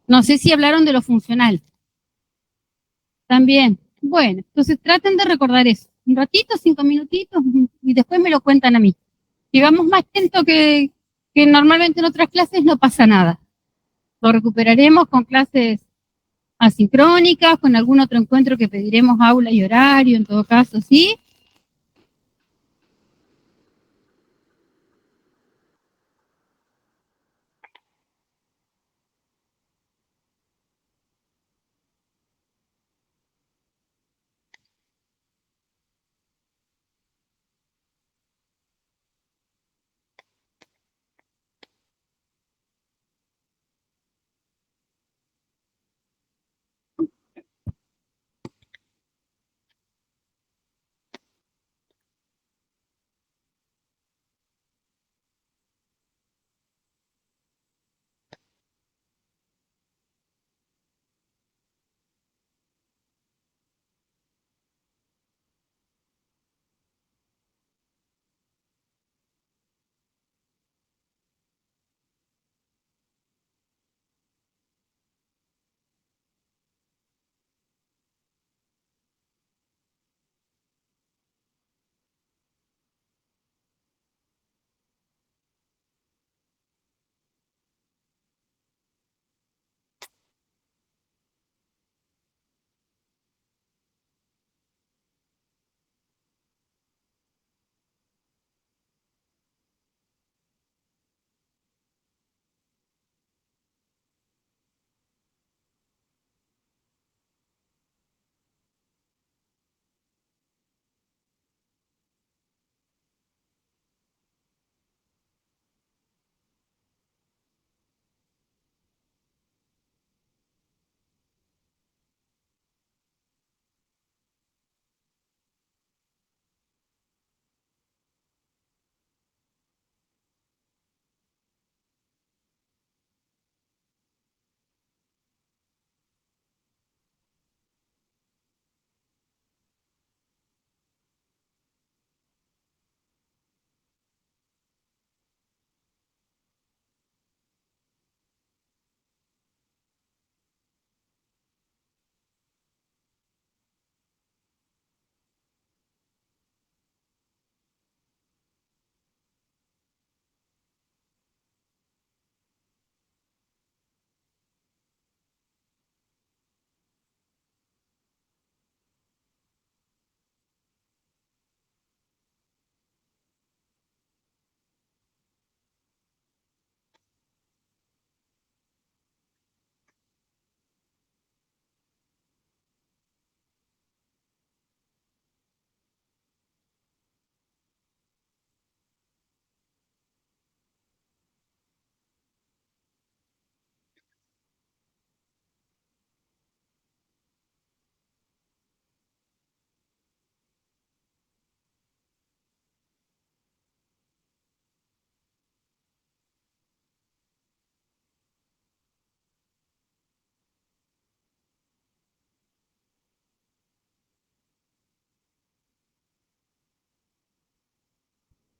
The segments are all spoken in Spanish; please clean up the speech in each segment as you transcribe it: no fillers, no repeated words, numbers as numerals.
No sé si hablaron de lo funcional. También. Bueno, entonces traten de recordar eso. Un ratito, 5 minutitos, y después me lo cuentan a mí. Si vamos más lento que normalmente en otras clases, no pasa nada. Lo recuperaremos con clases asincrónicas, con algún otro encuentro que pediremos aula y horario, en todo caso, ¿sí?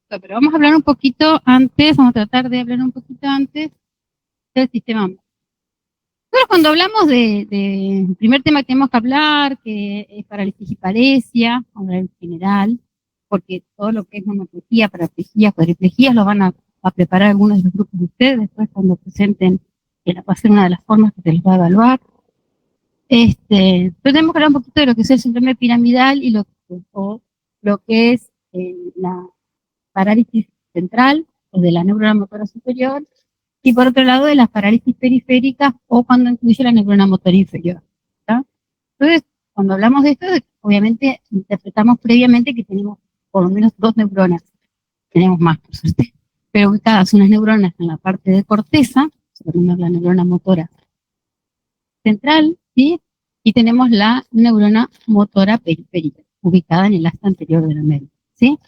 Pero vamos a hablar un poquito antes, vamos a tratar de hablar un poquito antes del sistema. Pero cuando hablamos del primer tema que tenemos que hablar, que es parálisis y paresia, hablar en general, porque todo lo que es monoplegia, paraplegia, cuadriplegia, lo van a preparar algunos de los grupos de ustedes después cuando presenten, que va a ser una de las formas que se les va a evaluar. Pero tenemos que hablar un poquito de lo que es el síndrome piramidal y lo que es la parálisis central o de la neurona motora superior, y por otro lado de las parálisis periféricas o cuando incluye la neurona motora inferior. ¿Tá? Entonces, cuando hablamos de esto, obviamente interpretamos previamente que tenemos por lo menos 2 neuronas, tenemos más por suerte, pero ubicadas unas neuronas en la parte de corteza, tenemos la neurona motora central, ¿sí? Y tenemos la neurona motora periférica, ubicada en el asta anterior de la médula, ¿sí?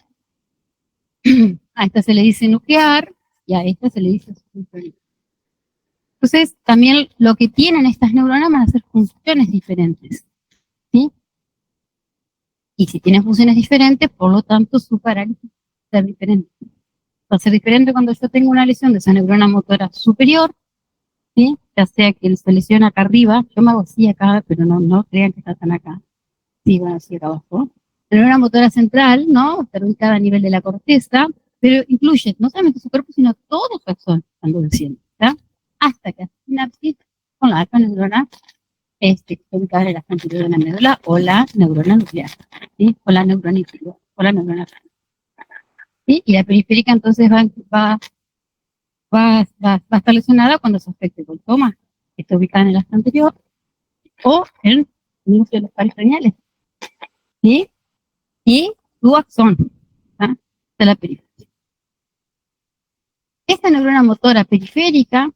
A esta se le dice nuclear y a esta se le dice subclínica. Entonces, también lo que tienen estas neuronas van a ser funciones diferentes, ¿sí? Y si tienen funciones diferentes, por lo tanto, su parálisis va a ser diferente. Va a ser diferente cuando yo tengo una lesión de esa neurona motora superior, ¿sí? ya sea que se lesiona acá arriba, yo me hago así acá, pero no crean que está tan acá, sí, bueno, así acá abajo. La neurona motora central, ¿no? Está ubicada a nivel de la corteza, pero incluye no solamente su cuerpo, sino todo su axón, estando diciendo, ¿está? Hasta que hace sinapsis con la alfa neurona, que está ubicada en la anterior de la médula, o la neurona nuclear, ¿sí? O la neurona inferior, o la neurona, ¿sí? Y la periférica entonces va a estar lesionada cuando se afecte el toma, que está ubicada en el astro anterior, o en el núcleo de los pares craneales, ¿sí? Y su axón, ¿tá? De la periferia. Esta neurona motora periférica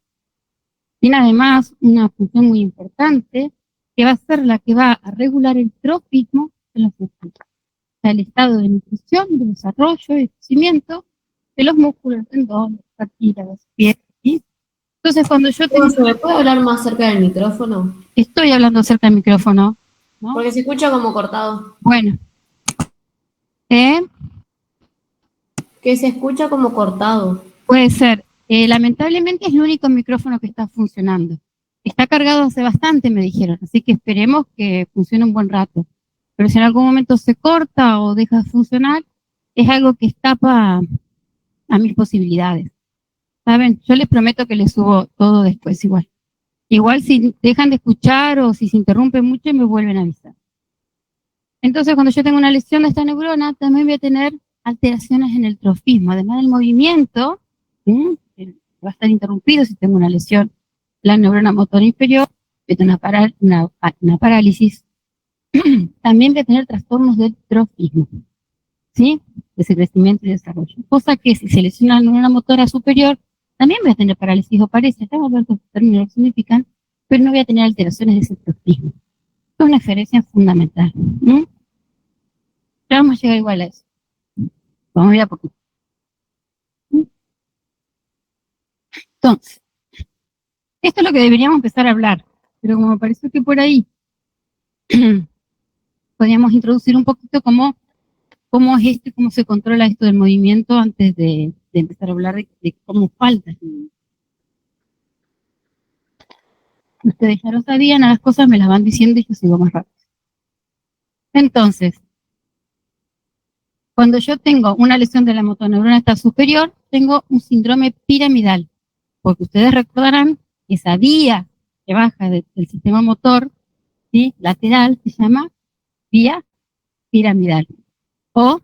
tiene además una función muy importante, que va a ser la que va a regular el trofismo de los músculos. O sea, el estado de nutrición, de desarrollo y crecimiento de los músculos, tendones, cartílagos, pies, ¿sí? Entonces, cuando yo tengo... ¿Se me puede hablar más cerca del micrófono? Estoy hablando cerca del micrófono, ¿no? Porque se escucha como cortado. Bueno. Que se escucha como cortado. Puede ser. Lamentablemente es el único micrófono que está funcionando. Está cargado hace bastante, me dijeron, así que esperemos que funcione un buen rato. Pero si en algún momento se corta o deja de funcionar, es algo que escapa a mis posibilidades. ¿Saben? Yo les prometo que les subo todo después igual. Igual si dejan de escuchar o si se interrumpe mucho, me vuelven a avisar. Entonces, cuando yo tengo una lesión de esta neurona, también voy a tener alteraciones en el trofismo, además del movimiento, ¿sí? Va a estar interrumpido si tengo una lesión. La neurona motora inferior, voy a tener una parálisis. También voy a tener trastornos del trofismo, ¿sí? De ese crecimiento y desarrollo. Cosa que si se lesiona la neurona motora superior, también voy a tener parálisis o paresia, vamos a ver qué términos significan, pero no voy a tener alteraciones de ese trofismo. Es una diferencia fundamental. Ya vamos a llegar igual a eso. Vamos a ir a poquito. Entonces, esto es lo que deberíamos empezar a hablar, pero como me pareció que por ahí podríamos introducir un poquito cómo es esto y cómo se controla esto del movimiento antes de empezar a hablar de cómo falta. Ustedes ya lo sabían, a las cosas me las van diciendo y yo sigo más rápido. Entonces, cuando yo tengo una lesión de la motoneurona esta superior, tengo un síndrome piramidal, porque ustedes recordarán que esa vía que baja del sistema motor, ¿sí? Lateral, se llama vía piramidal o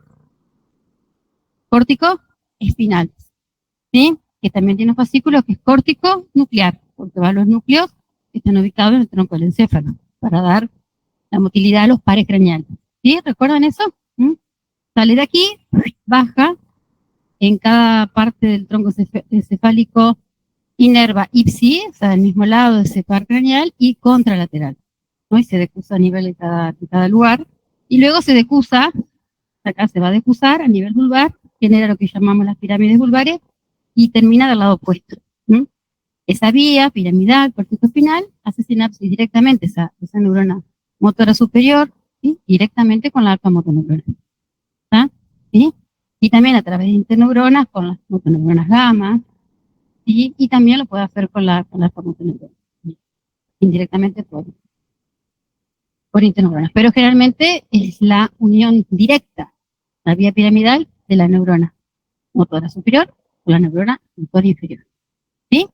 córtico espinal, ¿sí? Que también tiene un fascículo que es córtico nuclear, porque van los núcleos que están ubicados en el tronco del encéfalo, para dar la motilidad a los pares craneales. ¿Sí? ¿Recuerdan eso? Sale de aquí, baja en cada parte del tronco encefálico, inerva ipsi, o sea, del mismo lado de ese par craneal, y contralateral, ¿no? Y se decusa a nivel de cada lugar, y luego se decusa, acá se va a decusar a nivel vulvar, genera lo que llamamos las pirámides vulvares, y termina del lado opuesto. Esa vía piramidal, córtico espinal, hace sinapsis directamente esa neurona motora superior, ¿sí? Directamente con la alfa motoneurona. ¿Sí? Y también a través de interneuronas con las motoneuronas gamma, ¿sí? Y también lo puede hacer con la alfa motoneurona, ¿sí? Indirectamente por interneuronas. Pero generalmente es la unión directa, la vía piramidal de la neurona motora superior con la neurona motora inferior. ¿Sí?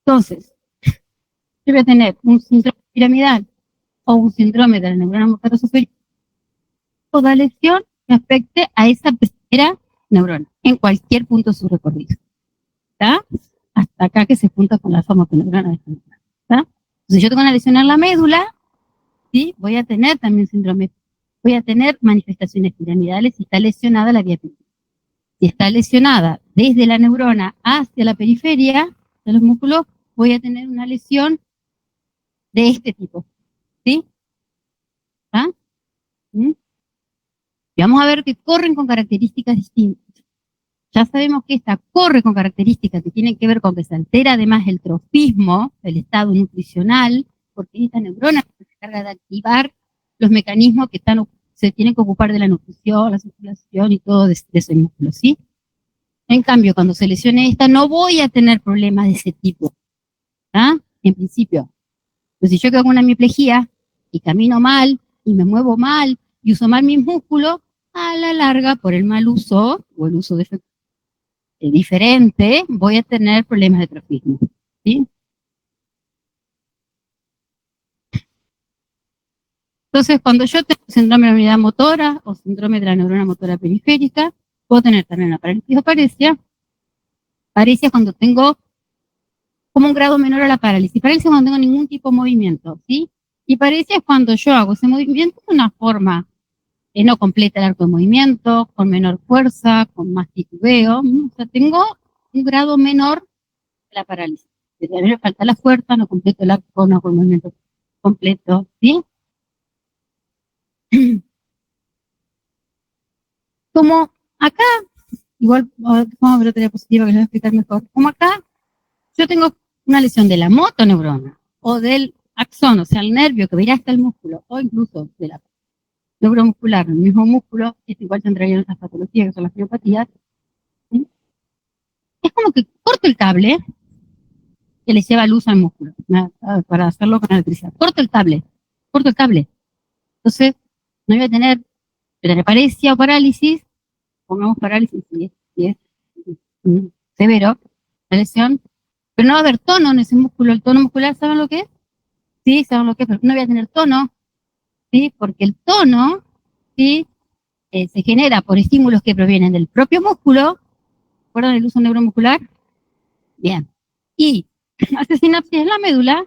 Entonces, yo voy a tener un síndrome piramidal o un síndrome de la neurona motora superior, toda lesión que afecte a esa primera neurona en cualquier punto de su recorrido. ¿Está? Hasta acá que se junta con la motoneurona de esta neurona. ¿Está? Entonces, yo tengo una lesión en la médula, ¿sí? Voy a tener también síndrome, voy a tener manifestaciones piramidales si está lesionada la vía piramidal. Si está lesionada desde la neurona hacia la periferia de los músculos, voy a tener una lesión de este tipo, ¿sí? ¿Ah? ¿Mm? Y vamos a ver que corren con características distintas. Ya sabemos que esta corre con características que tienen que ver con que se altera además el trofismo, el estado nutricional, porque esta neurona se encarga de activar los mecanismos que se tienen que ocupar de la nutrición, la circulación y todo de ese músculo, ¿sí? En cambio, cuando se lesione esta, no voy a tener problemas de ese tipo, ¿ah? En principio. Pero si yo quedo con una hemiplegia y camino mal, y me muevo mal, y uso mal mis músculos, a la larga, por el mal uso, o el uso diferente, voy a tener problemas de trofismo, ¿sí? Entonces, cuando yo tengo síndrome de la unidad motora o síndrome de la neurona motora periférica, puedo tener también la parálisis o paresia. Paresia es cuando tengo como un grado menor a la parálisis. Parálisis es cuando no tengo ningún tipo de movimiento, ¿sí? Y paresia es cuando yo hago ese movimiento de una forma no completa el arco de movimiento, con menor fuerza, con más titubeo. O sea, tengo un grado menor de la parálisis. A mí me falta la fuerza, no completo el arco, no con movimiento completo, ¿sí? Como acá, igual vamos a ver otra diapositiva que les voy a explicar mejor. Como acá, yo tengo una lesión de la motoneurona o del axón, o sea, el nervio que va hasta el músculo, o incluso de la neuromuscular, el mismo músculo, es igual tendría otras patologías que son las miopatías. ¿Sí? Es como que corto el cable que le lleva luz al músculo, ¿no? Para hacerlo con electricidad. Corto el cable. Entonces, no voy a tener paresia o parálisis, pongamos parálisis si es severo la lesión, pero no va a haber tono en ese músculo. El tono muscular, ¿saben lo que es? Sí, saben lo que es, pero no voy a tener tono, ¿sí? Porque el tono, ¿sí? Se genera por estímulos que provienen del propio músculo. ¿Recuerdan el uso neuromuscular? Bien. Y hace sinapsis en la médula,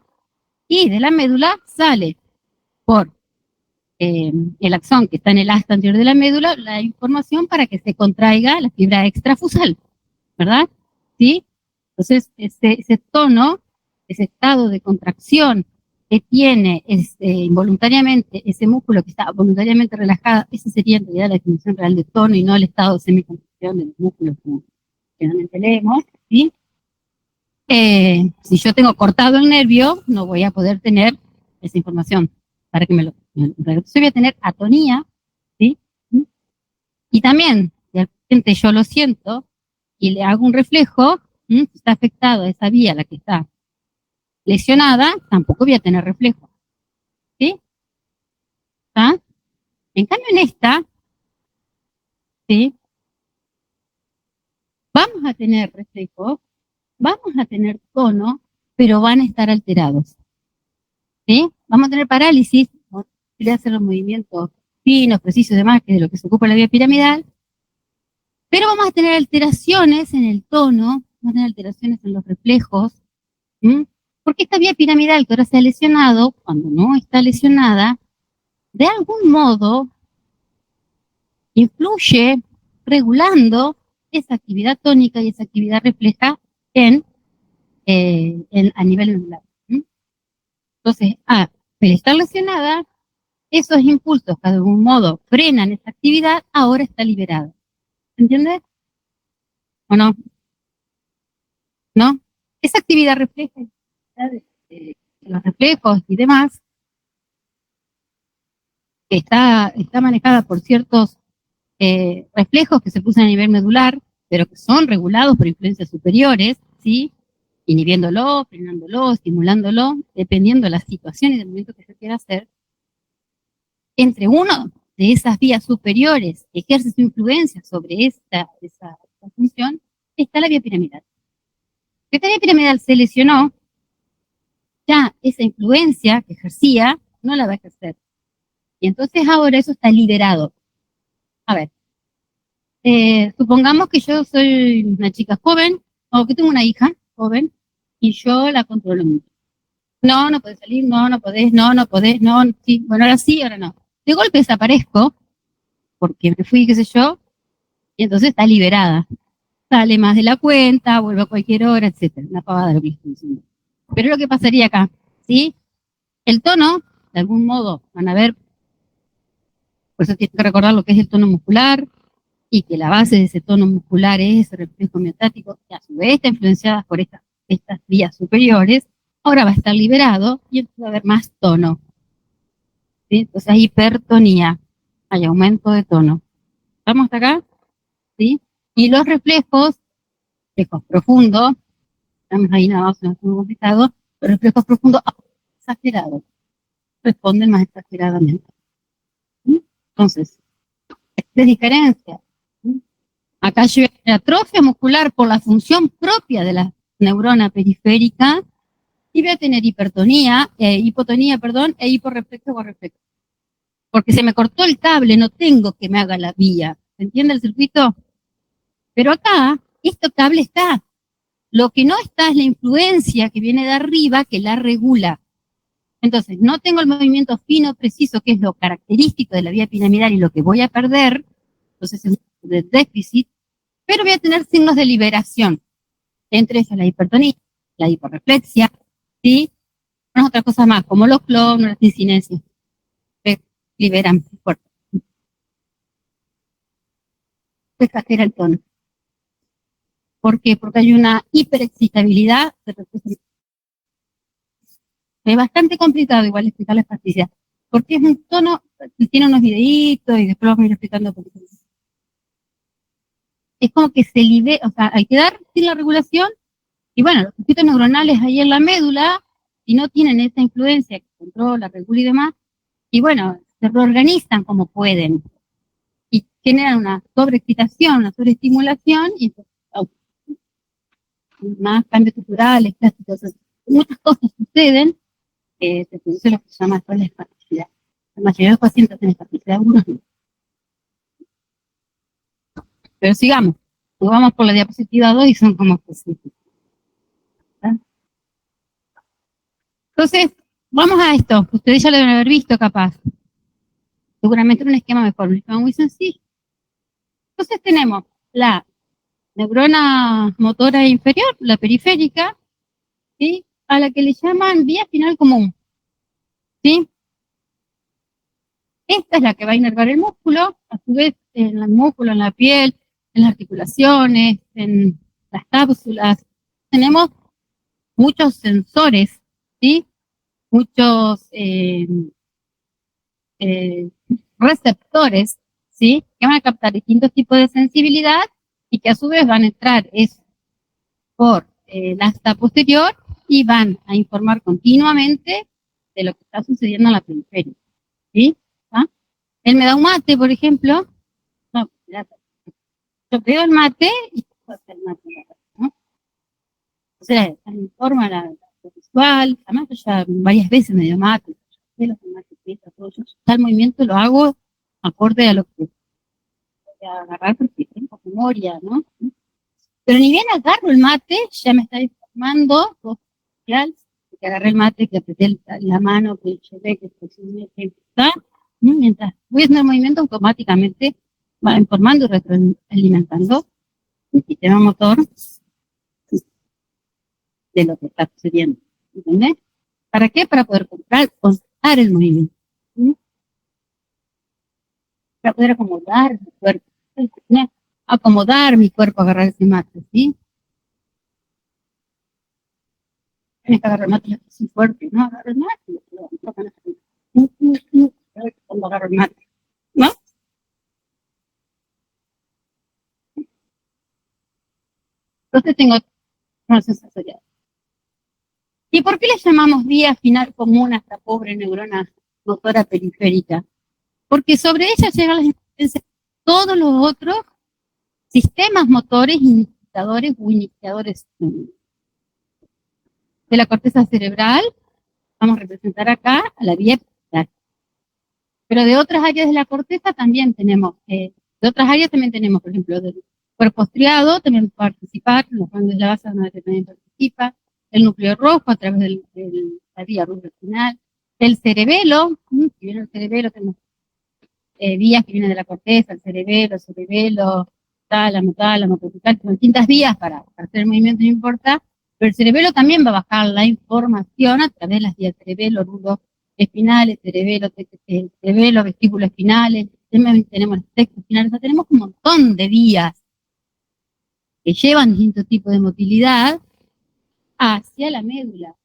y de la médula sale por el axón que está en el asta anterior de la médula la información para que se contraiga la fibra extrafusal, ¿verdad? ¿Sí? Entonces, ese tono, ese estado de contracción que tiene involuntariamente ese músculo que está voluntariamente relajado, esa sería en realidad la definición real de tono y no el estado de semicontracción de los músculos como generalmente leemos, ¿sí? Si yo tengo cortado el nervio, no voy a poder tener esa información para que me lo... Entonces voy a tener atonía, ¿sí? Y también, de repente yo lo siento y le hago un reflejo, está afectado esa vía, la que está lesionada, tampoco voy a tener reflejo, ¿sí? ¿Ah? En cambio en esta, ¿sí? Vamos a tener reflejo, vamos a tener tono, pero van a estar alterados, ¿sí? Vamos a tener parálisis, de hacer los movimientos finos, precisos y demás, que es de lo que se ocupa la vía piramidal, pero vamos a tener alteraciones en el tono, vamos a tener alteraciones en los reflejos, ¿sí? Porque esta vía piramidal que ahora se ha lesionado, cuando no está lesionada, de algún modo influye regulando esa actividad tónica y esa actividad refleja a nivel celular. Entonces, al estar lesionada, esos impulsos que de algún modo frenan esa actividad, ahora está liberada. ¿Entiendes? ¿O no? ¿No? Esa actividad refleja los reflejos y demás, que está manejada por ciertos reflejos que se pusen a nivel medular, pero que son regulados por influencias superiores, ¿sí? Inhibiéndolo, frenándolo, estimulándolo, dependiendo de la situación y del momento que se quiera hacer. Entre uno de esas vías superiores que ejerce su influencia sobre esa función, está la vía piramidal. Si esta vía piramidal se lesionó, ya esa influencia que ejercía no la va a ejercer. Y entonces ahora eso está liberado. A ver, supongamos que yo soy una chica joven, o que tengo una hija joven, y yo la controlo mucho. No, no podés salir, no, no podés, no, no podés, no, sí, bueno, ahora sí, ahora no. De golpe desaparezco, porque me fui, qué sé yo, y entonces está liberada. Sale más de la cuenta, vuelve a cualquier hora, etcétera. Una pavada de lo que estoy diciendo. Pero es lo que pasaría acá, ¿sí? El tono, de algún modo, van a ver, por eso tienen que recordar lo que es el tono muscular, y que la base de ese tono muscular es el reflejo miostático, que a su vez está influenciada por estas vías superiores, ahora va a estar liberado y entonces va a haber más tono. ¿Sí? Entonces hay hipertonía, hay aumento de tono. ¿Estamos hasta acá? ¿Sí? Y los reflejos reflejos profundos, estamos ahí nada más en el complicado, los reflejos profundos exagerados, responden más exageradamente. Entonces, de diferencia. Acá yo voy a tener atrofia muscular por la función propia de la neurona periférica y voy a tener hipotonía, e hiporreflexo o reflexo. Porque se me cortó el cable, no tengo que me haga la vía. ¿Se entiende el circuito? Pero acá, este cable está. Lo que no está es la influencia que viene de arriba que la regula. Entonces, no tengo el movimiento fino, preciso, que es lo característico de la vía piramidal y lo que voy a perder. Entonces, es un déficit, pero voy a tener signos de liberación. Entre ellos la hipertonía, la hiporreflexia, ¿sí? Unas otras cosas más, como los clones, las incidencias, que liberan el cuerpo. Se exagera el tono. ¿Por qué? Porque hay una hiperexcitabilidad de reflexos. Es bastante complicado igual explicar la espasticidad, porque es un tono que tiene unos videitos y después vamos a ir explicando por qué. Es como que se libera, o sea, al quedar sin la regulación, y bueno, los circuitos neuronales ahí en la médula, si no tienen esa influencia que controla, regula y demás, y bueno, se reorganizan como pueden, y generan una sobreexcitación, una sobreestimulación, y entonces, más cambios estructurales, plásticos, muchas cosas suceden, se produce lo que se llama después la espasticidad. La mayoría de los pacientes tienen espasticidad, algunos no. Pero sigamos, nos vamos por la diapositiva 2 y son como específicos. Entonces, vamos a esto, ustedes ya lo deben haber visto capaz. Seguramente un esquema mejor, un esquema muy sencillo. Entonces tenemos la neurona motora inferior, la periférica, ¿sí? A la que le llaman vía final común, ¿sí? Esta es la que va a inervar el músculo, a su vez en el músculo, en la piel, en las articulaciones, en las cápsulas. Tenemos muchos sensores, ¿sí? Muchos receptores, ¿sí? Que van a captar distintos tipos de sensibilidad y que a su vez van a entrar por la asta posterior y van a informar continuamente de lo que está sucediendo en la periferia, ¿sí? ¿Ah? Él me da un mate, por ejemplo, no, yo veo el mate y el mate, ¿no? O sea, informa la visual, además yo ya varias veces me dio mate, los mates, todo yo, el movimiento lo hago acorde a lo que voy a agarrar porque tengo memoria, ¿no? Pero ni bien agarro el mate, ya me está informando, social, que agarré el mate, que apreté la mano, que llevé, que está, mientras voy haciendo el movimiento automáticamente va informando y retroalimentando el sistema motor de lo que está sucediendo. ¿Entendés? ¿Para qué? Para poder controlar el movimiento. ¿Sí? Para poder acomodar mi cuerpo. ¿Sí? Acomodar mi cuerpo, agarrar ese mate, ¿sí? Tienes que agarrar el mate así fuerte, ¿no? Agarrar el mate, cuando agarro el mate, ¿no? Entonces tengo una sensación. ¿Y por qué le llamamos vía final común a esta pobre neurona motora periférica? Porque sobre ella llegan las influencias de todos los otros sistemas motores, iniciadores o iniciadores de la corteza cerebral. Vamos a representar acá a la vía piramidal. Pero de otras áreas de la corteza también tenemos, por ejemplo, del cuerpo estriado también participar, los bandos de la base también participa, el núcleo rojo a través de la vía rubricinal, el cerebelo, que viene el cerebelo, tenemos vías que vienen de la corteza, el cerebelo, tálamo, cortical, son distintas vías para hacer el movimiento, no importa, pero el cerebelo también va a bajar la información a través de las vías cerebelo, rudo espinales, cerebelo, vestíbulos espinales, tenemos los textos espinales, o sea, tenemos un montón de vías que llevan distintos tipos de motilidad hacia la médula.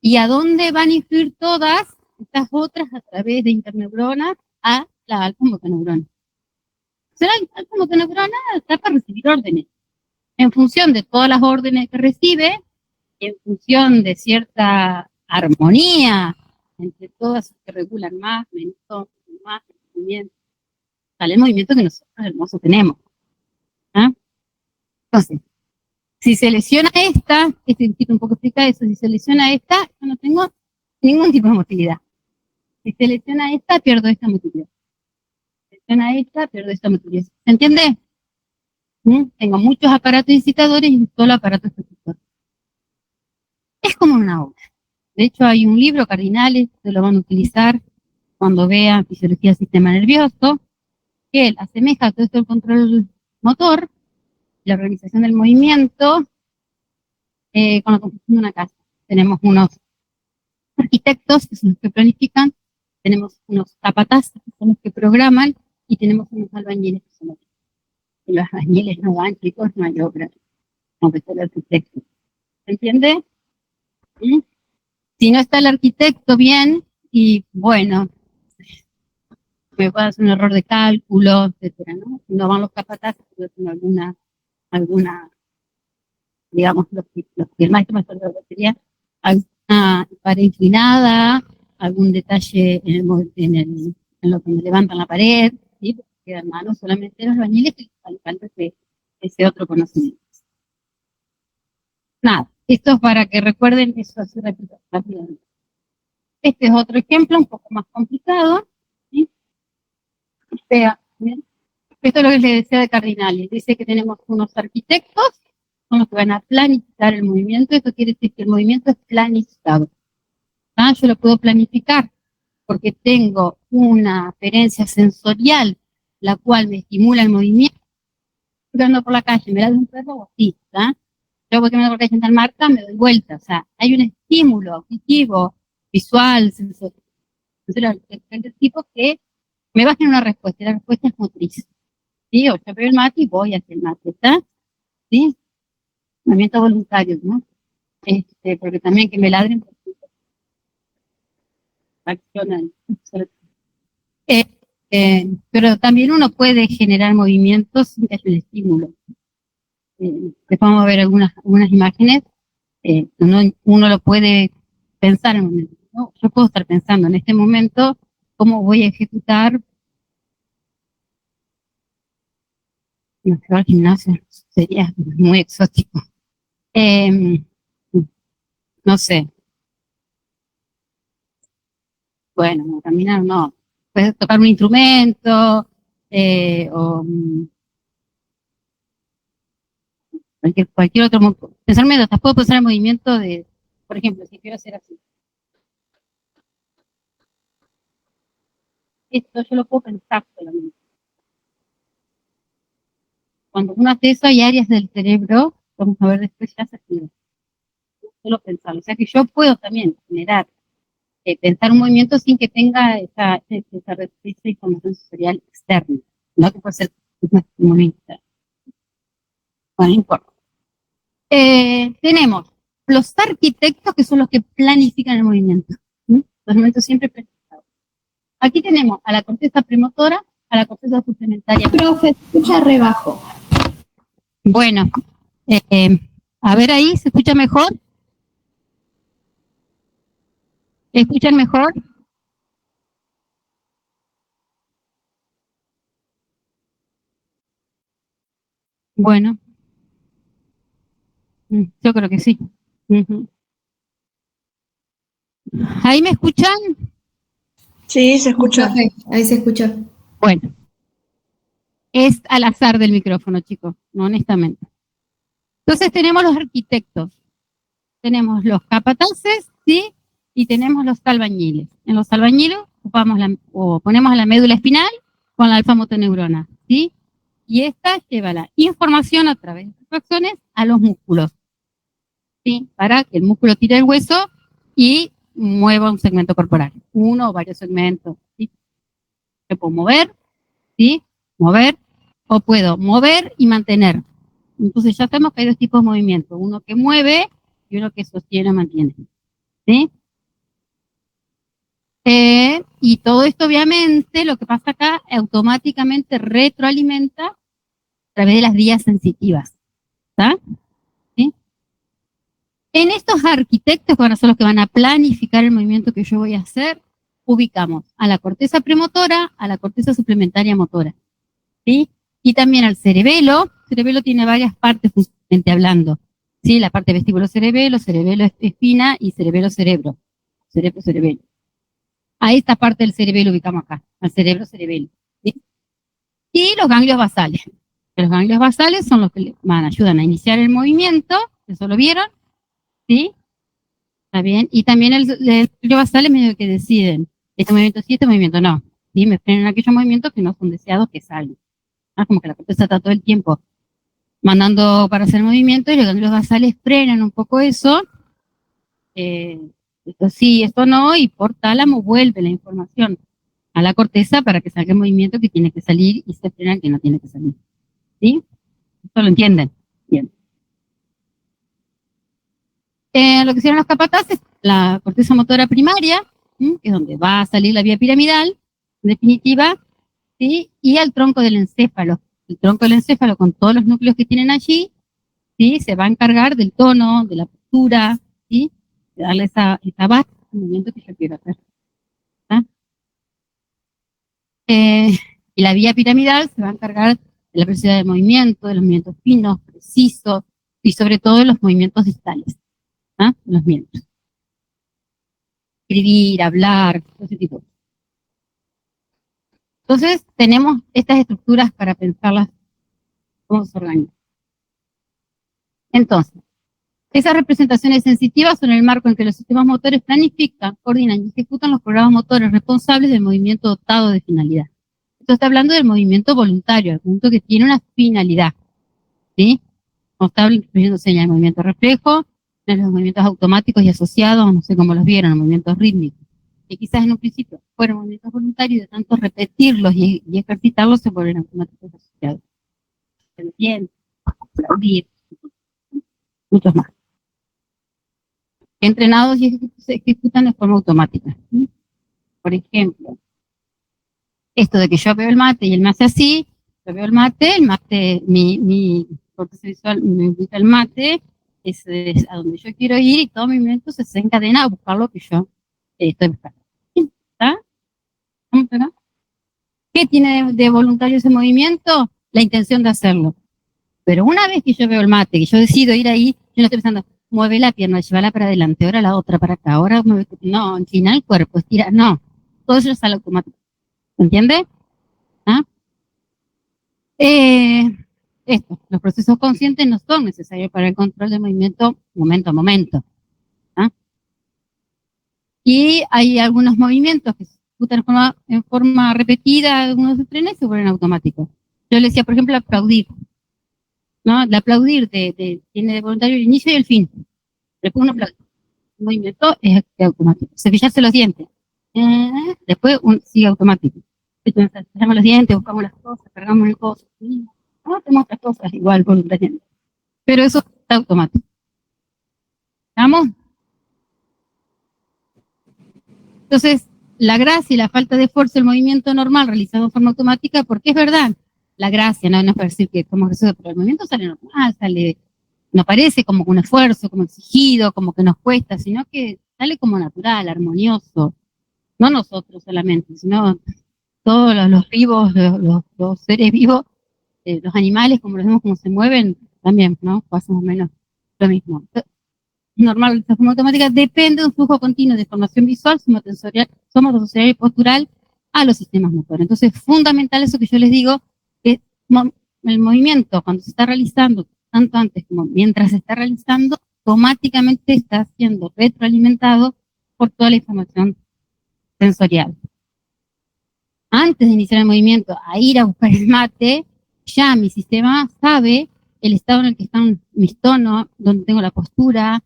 ¿Y a dónde van a influir todas estas otras? A través de interneuronas a la alfa-motoneurona. La alfa-motoneurona está para recibir órdenes, en función de todas las órdenes que recibe, en función de cierta armonía entre todas que regulan más, menos, más movimiento, sale el movimiento que nosotros hermosos tenemos. ¿Ah? Entonces, si se lesiona esta, este tipo un poco explica eso, si se lesiona esta, yo no tengo ningún tipo de motilidad. Si se lesiona esta, pierdo esta motilidad. Si se lesiona esta, pierdo esta motilidad. ¿Se entiende? Tengo muchos aparatos incitadores y un solo aparato ejecutor. Es como una obra. De hecho, hay un libro, Cardinales, que lo van a utilizar cuando vean fisiología del sistema nervioso, que él asemeja todo esto el control motor, la organización del movimiento, con la construcción de una casa. Tenemos unos arquitectos, que son los que planifican, tenemos unos capatazes, que son los que programan, y tenemos unos albañiles, que son los que los albañiles no van, chicos, no hay obra, aunque sea el arquitecto. ¿Se entiende? ¿Mm? Si no está el arquitecto bien, y bueno, me puede hacer un error de cálculo, etcétera, ¿no? Si no van los capataces, yo tengo alguna, digamos, los que el maestro me está dando sería alguna pared inclinada, algún detalle en lo que me levantan la pared, ¿sí? Porque quedan manos solamente los albañiles que les falta ese otro conocimiento. Nada, esto es para que recuerden eso así rápidamente. Este es otro ejemplo un poco más complicado, ¿sí? ¿Bien? Esto es lo que les decía de Cardinales. Dice que tenemos unos arquitectos, son los que van a planificar el movimiento. Esto quiere decir que el movimiento es planificado. ¿Ah? Yo lo puedo planificar porque tengo una aferencia sensorial, la cual me estimula el movimiento. Yo ando por la calle, me la doy un perro o así, ¿ah? Yo porque me ando por la calle en tal marca, me doy vuelta. O sea, hay un estímulo auditivo, visual, sensorial, de diferentes tipos que me va a generar una respuesta, y la respuesta es motriz. ¿Sí? O yo veo el mate y voy hacia el mate, ¿está? ¿Sí? Movimientos voluntarios, ¿no? Porque también que me ladren, accionan. Pero también uno puede generar movimientos sin que haya un estímulo. Después vamos a ver algunas imágenes. Uno lo puede pensar en un momento, ¿no? Yo puedo estar pensando en este momento cómo voy a ejecutar. No sé, al gimnasio sería muy exótico. No sé. Bueno, no, caminar no. Puedes tocar un instrumento, o cualquier otro. Pensarme, hasta puedo pensar en movimiento de, por ejemplo, si quiero hacer así. Esto yo lo puedo pensar solamente. Cuando uno hace eso, hay áreas del cerebro, vamos a ver después, ya se activa. Solo pensarlo. O sea que yo puedo también generar, pensar un movimiento sin que tenga esa información sensorial externa. No que puede ser un estímulo interno. Bueno, no importa. Tenemos los arquitectos, que son los que planifican el movimiento. ¿Sí? Los movimientos siempre planificados. Aquí tenemos a la corteza premotora, a la corteza suplementaria. Profe, escucha re bajo. Bueno, a ver ahí, ¿se escucha mejor? ¿Escuchan mejor? Bueno, yo creo que sí. ¿Ahí me escuchan? Sí, se escucha. Ahí se escucha. Bueno, es al azar del micrófono, chicos, honestamente. Entonces tenemos los arquitectos, tenemos los capataces, ¿sí? Y tenemos los albañiles. En los albañiles ponemos la médula espinal con la alfa-motoneurona, ¿sí? Y esta lleva la información a través de instrucciones a los músculos, ¿sí? Para que el músculo tire el hueso y mueva un segmento corporal, uno o varios segmentos, ¿sí? Yo puedo mover, ¿sí? Mover, o puedo mover y mantener. Entonces ya sabemos que hay dos tipos de movimiento, uno que mueve y uno que sostiene o mantiene, ¿sí? Y todo esto, obviamente, lo que pasa acá, automáticamente retroalimenta a través de las vías sensitivas. ¿Está? ¿Sí? En estos arquitectos, que van a ser los que van a planificar el movimiento que yo voy a hacer, ubicamos a la corteza premotora, a la corteza suplementaria motora, ¿sí? Y también al cerebelo. El cerebelo tiene varias partes funcionalmente hablando, ¿sí? La parte vestíbulo-cerebelo, cerebelo-espina y cerebelo-cerebro. Cerebro-cerebelo. A esta parte del cerebelo ubicamos acá, al cerebro-cerebelo, ¿sí? Y los ganglios basales. Los ganglios basales son los que ayudan a iniciar el movimiento, eso lo vieron, ¿sí? Está bien. Y también el ganglio basal es medio que deciden, este movimiento sí, este movimiento no. ¿Sí? Me frenan aquellos movimientos que no son deseados que salgan. Como que la corteza está todo el tiempo mandando para hacer movimiento y los ganglios basales frenan un poco eso. Esto sí, esto no, y por tálamo vuelve la información a la corteza para que salga el movimiento que tiene que salir y se frena el que no tiene que salir. ¿Sí? ¿Esto lo entienden? Bien. Lo que hicieron los capataces, la corteza motora primaria, ¿sí? Que es donde va a salir la vía piramidal, en definitiva, ¿sí? Y al tronco del encéfalo. El tronco del encéfalo con todos los núcleos que tienen allí, ¿sí? Se va a encargar del tono, de la postura, ¿sí? De darle esa base al movimiento que yo quiero hacer. Eh, y la vía piramidal se va a encargar de la velocidad de movimiento, de los movimientos finos, precisos, y sobre todo de los movimientos distales, los miembros. Escribir, hablar, todo ese tipo. Entonces, tenemos estas estructuras para pensarlas cómo se organizan. Entonces, esas representaciones sensitivas son el marco en que los sistemas motores planifican, coordinan y ejecutan los programas motores responsables del movimiento dotado de finalidad. Esto está hablando del movimiento voluntario, el movimiento que tiene una finalidad, ¿sí? Como está incluyéndose en el movimiento reflejo, en los movimientos automáticos y asociados, no sé cómo los vieron, los movimientos rítmicos, que quizás en un principio fueron movimientos voluntarios y de tanto repetirlos y ejercitarlos se vuelven automáticos y asociados. Bien, aplaudir, muchos más. Entrenados y se ejecutan de forma automática. ¿Sí? Por ejemplo, esto de que yo veo el mate y él me hace así, yo veo el mate, mi corteza visual me indica el mate, es a donde yo quiero ir y todo mi movimiento se desencadena a buscar lo que yo estoy buscando. ¿Está? ¿Estamos acá? ¿Qué tiene de voluntario ese movimiento? La intención de hacerlo. Pero una vez que yo veo el mate, que yo decido ir ahí, yo no estoy pensando, mueve la pierna, llévala para adelante, ahora la otra para acá, ahora mueve, no, inclina el cuerpo, estira, no. Todo eso sale automático. ¿Entiende? ¿Ah? Los procesos conscientes no son necesarios para el control del movimiento momento a momento. ¿Ah? Y hay algunos movimientos que se ejecutan en forma repetida, algunos se frenan y se vuelven automáticos. Yo le decía, por ejemplo, aplaudir. ¿No? El aplaudir tiene de voluntario el inicio y el fin. Después uno aplaude. El movimiento es automático. Cepillarse los dientes. Después sigue automático. Cepillamos los dientes, buscamos las cosas, cargamos el coso. No, tenemos otras cosas igual voluntariamente. Pero eso está automático. ¿Estamos? Entonces, la gracia y la falta de esfuerzo del movimiento normal realizado en forma automática, porque es verdad, la gracia, no es para decir que como ejercicio, pero el movimiento sale normal, no parece como un esfuerzo, como exigido, como que nos cuesta, sino que sale como natural, armonioso. No nosotros solamente, sino todos los vivos, los seres vivos, los animales, como los vemos como se mueven, también, ¿no? Pasa más o menos lo mismo. Normal, de forma automática, depende de un flujo continuo de información visual, somotosensorial y postural a los sistemas motores. Entonces, es fundamental eso que yo les digo, que el movimiento, cuando se está realizando, tanto antes como mientras se está realizando, automáticamente está siendo retroalimentado por toda la información sensorial. Antes de iniciar el movimiento, a ir a buscar el mate, ya mi sistema sabe el estado en el que están mis tonos, donde tengo la postura,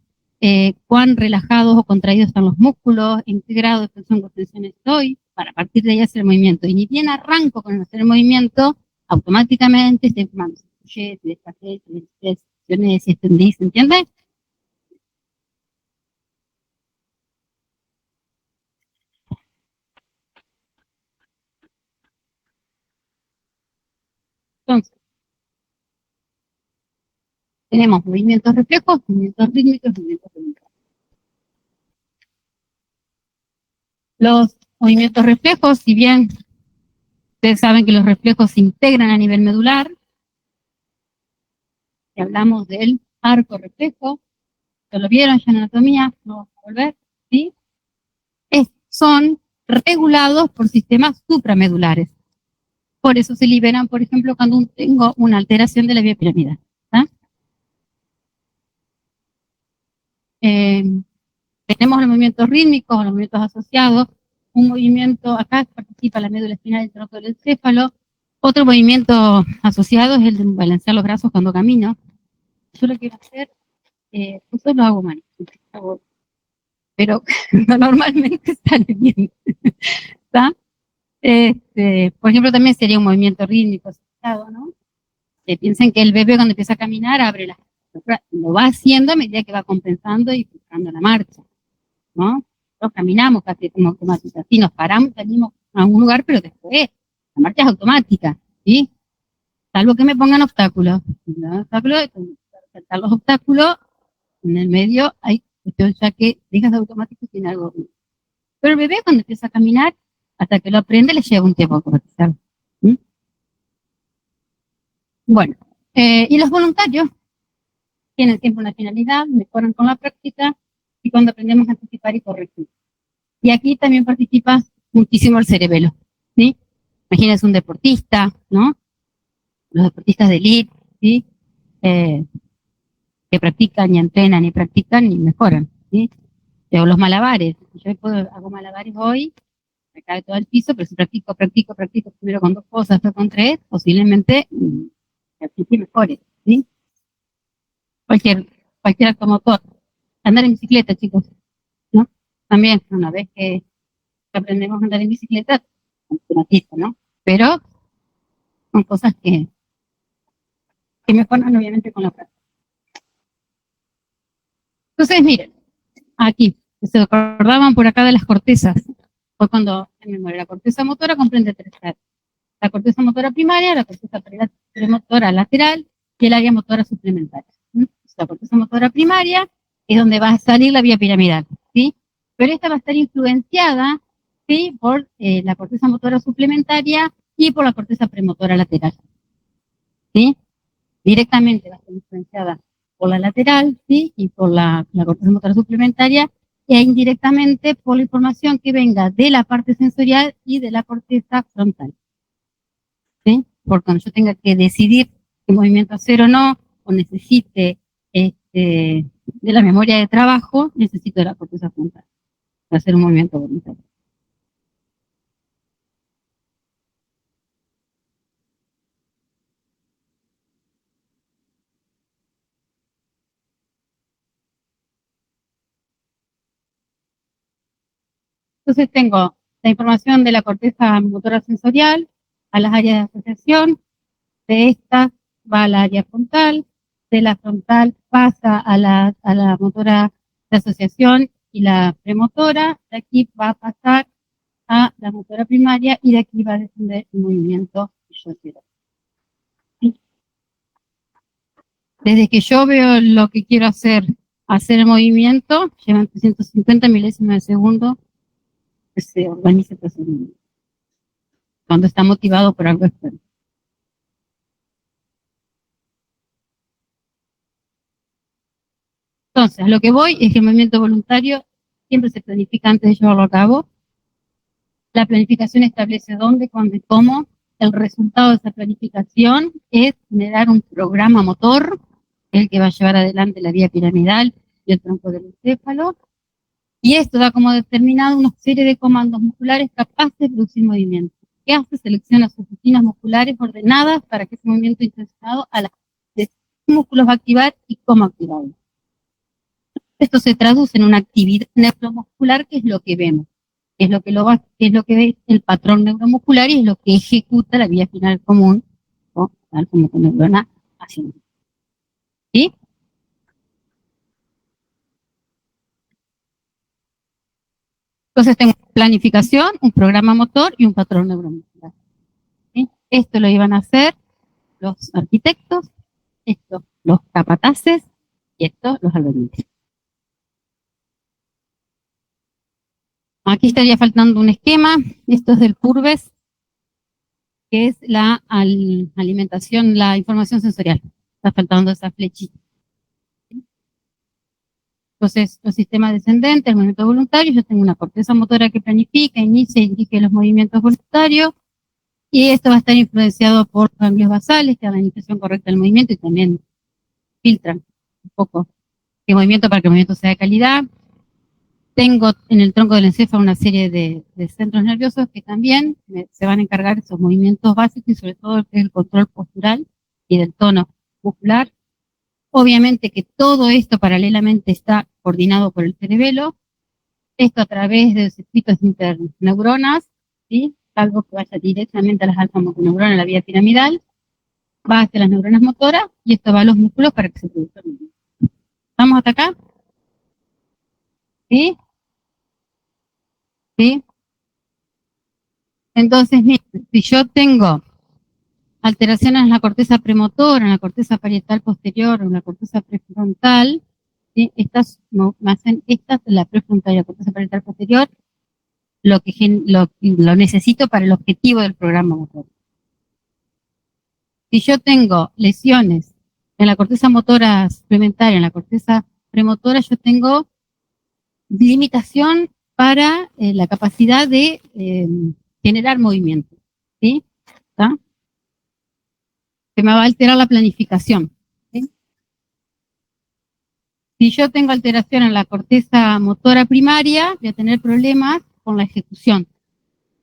cuán relajados o contraídos están los músculos, en qué grado de tensión o tensión estoy, para a partir de ahí hacer el movimiento. Y ni bien arranco con hacer el movimiento, automáticamente estoy informando si despacé, si flexioné, si extendí, ¿se entiende? Entonces, Tenemos movimientos reflejos, movimientos rítmicos, movimientos voluntarios. Los movimientos reflejos, si bien ustedes saben que los reflejos se integran a nivel medular, si hablamos del arco reflejo, ¿ya lo vieron ya en anatomía? No vamos a volver, ¿sí? Son regulados por sistemas supramedulares. Por eso se liberan, por ejemplo, cuando tengo una alteración de la vía piramidal. Tenemos los movimientos rítmicos, los movimientos asociados. Un movimiento, acá participa la médula espinal y el tronco del encéfalo. Otro movimiento asociado es el de balancear los brazos cuando camino. Yo lo quiero hacer, eso lo hago mal, pero normalmente sale bien. ¿Está? Por ejemplo, también sería un movimiento rítmico asociado, ¿no? Piensen que el bebé cuando empieza a caminar abre las, lo va haciendo a medida que va compensando y buscando la marcha, ¿no? Nosotros caminamos casi como automática, sí, nos paramos, salimos a un lugar, pero después la marcha es automática, ¿sí? Salvo que me pongan obstáculos. Saltar los obstáculos, en el medio hay cuestión ya que dejas de automático y tiene algo. Pero el bebé cuando empieza a caminar, hasta que lo aprende, le lleva un tiempo a automatizar. ¿Mm? Bueno, y los voluntarios tienen siempre una finalidad, mejoran con la práctica y cuando aprendemos a anticipar y corregir. Y aquí también participa muchísimo el cerebelo, ¿sí? Imagínense un deportista, ¿no? Los deportistas de élite, ¿sí? Que practican y entrenan y practican y mejoran, ¿sí? O los malabares. Yo hago malabares hoy, me cae todo el piso, pero si practico primero con 2 cosas, después con 3, posiblemente practique mejores, ¿sí? Cualquier acto motor. Andar en bicicleta, chicos, ¿no? También, una vez que aprendemos a andar en bicicleta, automatiza, ¿no? Pero son cosas que mejoran obviamente con la práctica. Entonces, miren, aquí, se acordaban por acá de las cortezas. Fue cuando en memoria, la corteza motora comprende 3 áreas. La corteza motora primaria, la corteza premotora lateral y el área motora suplementaria. La corteza motora primaria es donde va a salir la vía piramidal, ¿sí? Pero esta va a estar influenciada, ¿sí? Por la corteza motora suplementaria y por la corteza premotora lateral, ¿sí? Directamente va a estar influenciada por la lateral, ¿sí? Y por la corteza motora suplementaria, e indirectamente por la información que venga de la parte sensorial y de la corteza frontal, ¿sí? Porque cuando yo tenga que decidir qué movimiento hacer o no, o necesite de la memoria de trabajo, necesito de la corteza frontal para hacer un movimiento voluntario. Entonces tengo la información de la corteza motora sensorial a las áreas de asociación, de esta va al área frontal, de la frontal pasa a la motora de asociación y la premotora, de aquí va a pasar a la motora primaria y de aquí va a descender el movimiento que yo quiero. ¿Sí? Desde que yo veo lo que quiero hacer el movimiento, llevan 350 milésimas de segundo que se organiza el procedimiento. Cuando está motivado por algo externo. Entonces, a lo que voy es que el movimiento voluntario siempre se planifica antes de llevarlo a cabo. La planificación establece dónde, cuándo y cómo. El resultado de esa planificación es generar un programa motor, el que va a llevar adelante la vía piramidal y el tronco del encéfalo. Y esto da como determinado una serie de comandos musculares capaces de producir movimiento. ¿Qué hace? Selecciona sus rutinas musculares ordenadas para que ese movimiento intencionado a las de músculos va a activar y cómo activarlo. Esto se traduce en una actividad neuromuscular, que es lo que vemos, que es lo que ve el patrón neuromuscular y es lo que ejecuta la vía final común, o tal como con neurona haciendo. ¿Sí? Entonces tengo planificación, un programa motor y un patrón neuromuscular. ¿Sí? Esto lo iban a hacer los arquitectos, esto los capataces y estos los albañiles. Aquí estaría faltando un esquema, esto es del PURBES, que es la alimentación, la información sensorial. Está faltando esa flechita. Entonces, los sistemas descendentes, el movimiento voluntario, yo tengo una corteza motora que planifica, inicia y dirige los movimientos voluntarios, y esto va a estar influenciado por ganglios basales, que dan la iniciación correcta del movimiento y también filtran un poco el movimiento para que el movimiento sea de calidad. Tengo en el tronco del encéfalo una serie de centros nerviosos que también se van a encargar de esos movimientos básicos y sobre todo el control postural y del tono muscular. Obviamente que todo esto paralelamente está coordinado por el cerebelo, esto a través de circuitos interneuronas, ¿sí? Algo que vaya directamente a las alfa-motoneuronas en la vía piramidal, va hacia las neuronas motoras y esto va a los músculos para que se produzca el movimiento. ¿Estamos hasta acá? ¿Sí? ¿Sí? Entonces, miren, si yo tengo alteraciones en la corteza premotora, en la corteza parietal posterior o en la corteza prefrontal, ¿sí? Estas no hacen, estas, la prefrontal y la corteza parietal posterior, lo necesito para el objetivo del programa motor. Si yo tengo lesiones en la corteza motora suplementaria, en la corteza premotora, yo tengo limitación para la capacidad de generar movimiento, ¿sí? ¿Está? Que me va a alterar la planificación, ¿sí? Si yo tengo alteración en la corteza motora primaria, voy a tener problemas con la ejecución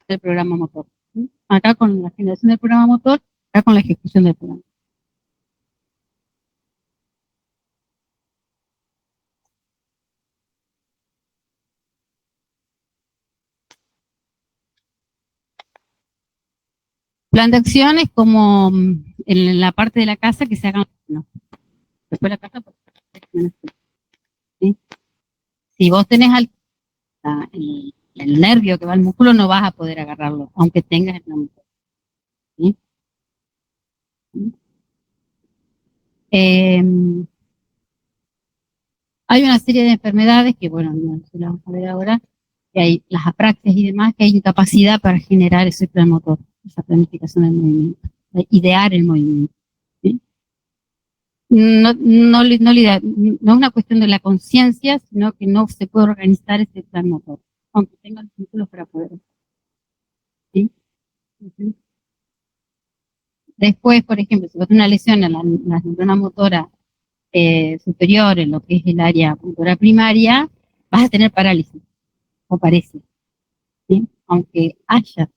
del programa motor, ¿sí? Acá con la generación del programa motor, acá con la ejecución del programa. Plan de acción es como en la parte de la casa que se hagan, no, después de la casa, ¿sí? Si vos tenés el nervio que va al músculo, no vas a poder agarrarlo, aunque tengas el músculo, ¿sí? Hay una serie de enfermedades que, bueno, no se las vamos a ver ahora, que hay las apraxias y demás, que hay incapacidad para generar ese plan motor, esa planificación del movimiento, idear el movimiento, ¿sí? No es una cuestión de la conciencia, sino que no se puede organizar ese plan motor, aunque tenga los músculos para poder. ¿Sí? Después, por ejemplo, si vos tenés una lesión en la neurona motora superior, en lo que es el área motora primaria, vas a tener parálisis, o parece, ¿sí? Aunque haya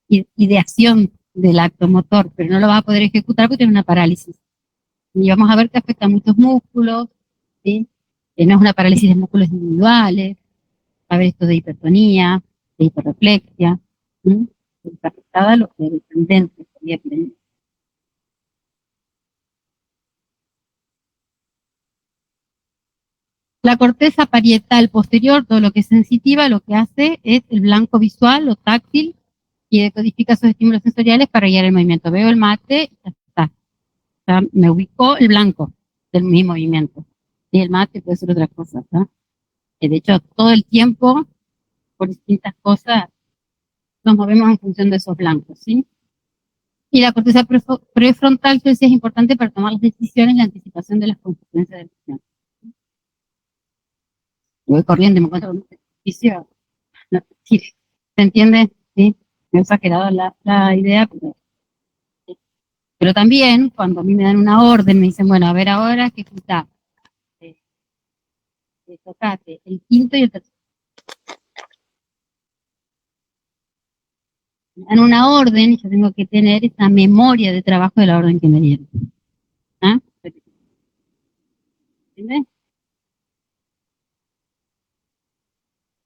ideación del acto motor, pero no lo vas a poder ejecutar porque tiene una parálisis. Y vamos a ver que afecta a muchos músculos, ¿sí? No es una parálisis de músculos individuales, va a haber esto de hipertonía, de hiperreflexia, ¿sí? Está afectada a los descendentes. La corteza parietal posterior, todo lo que es sensitiva, lo que hace es el blanco visual o táctil y decodifica esos estímulos sensoriales para guiar el movimiento. Veo el mate, ya está. O sea, me ubicó el blanco de mi movimiento. Y el mate puede ser otra cosa, ¿tá? De hecho, todo el tiempo, por distintas cosas, nos movemos en función de esos blancos, ¿sí? Y la corteza prefrontal, que sí es importante para tomar las decisiones y la anticipación de las consecuencias de la acción. Voy corriendo y me encuentro con un edificio, no, sí, ¿se entiende? Sí, me he exagerado la idea, pero también cuando a mí me dan una orden, me dicen, bueno, a ver ahora que ejecuta, tocate el quinto y el tercero. Me dan una orden y yo tengo que tener esa memoria de trabajo de la orden que me dieron. ¿Ah? ¿Entiendes?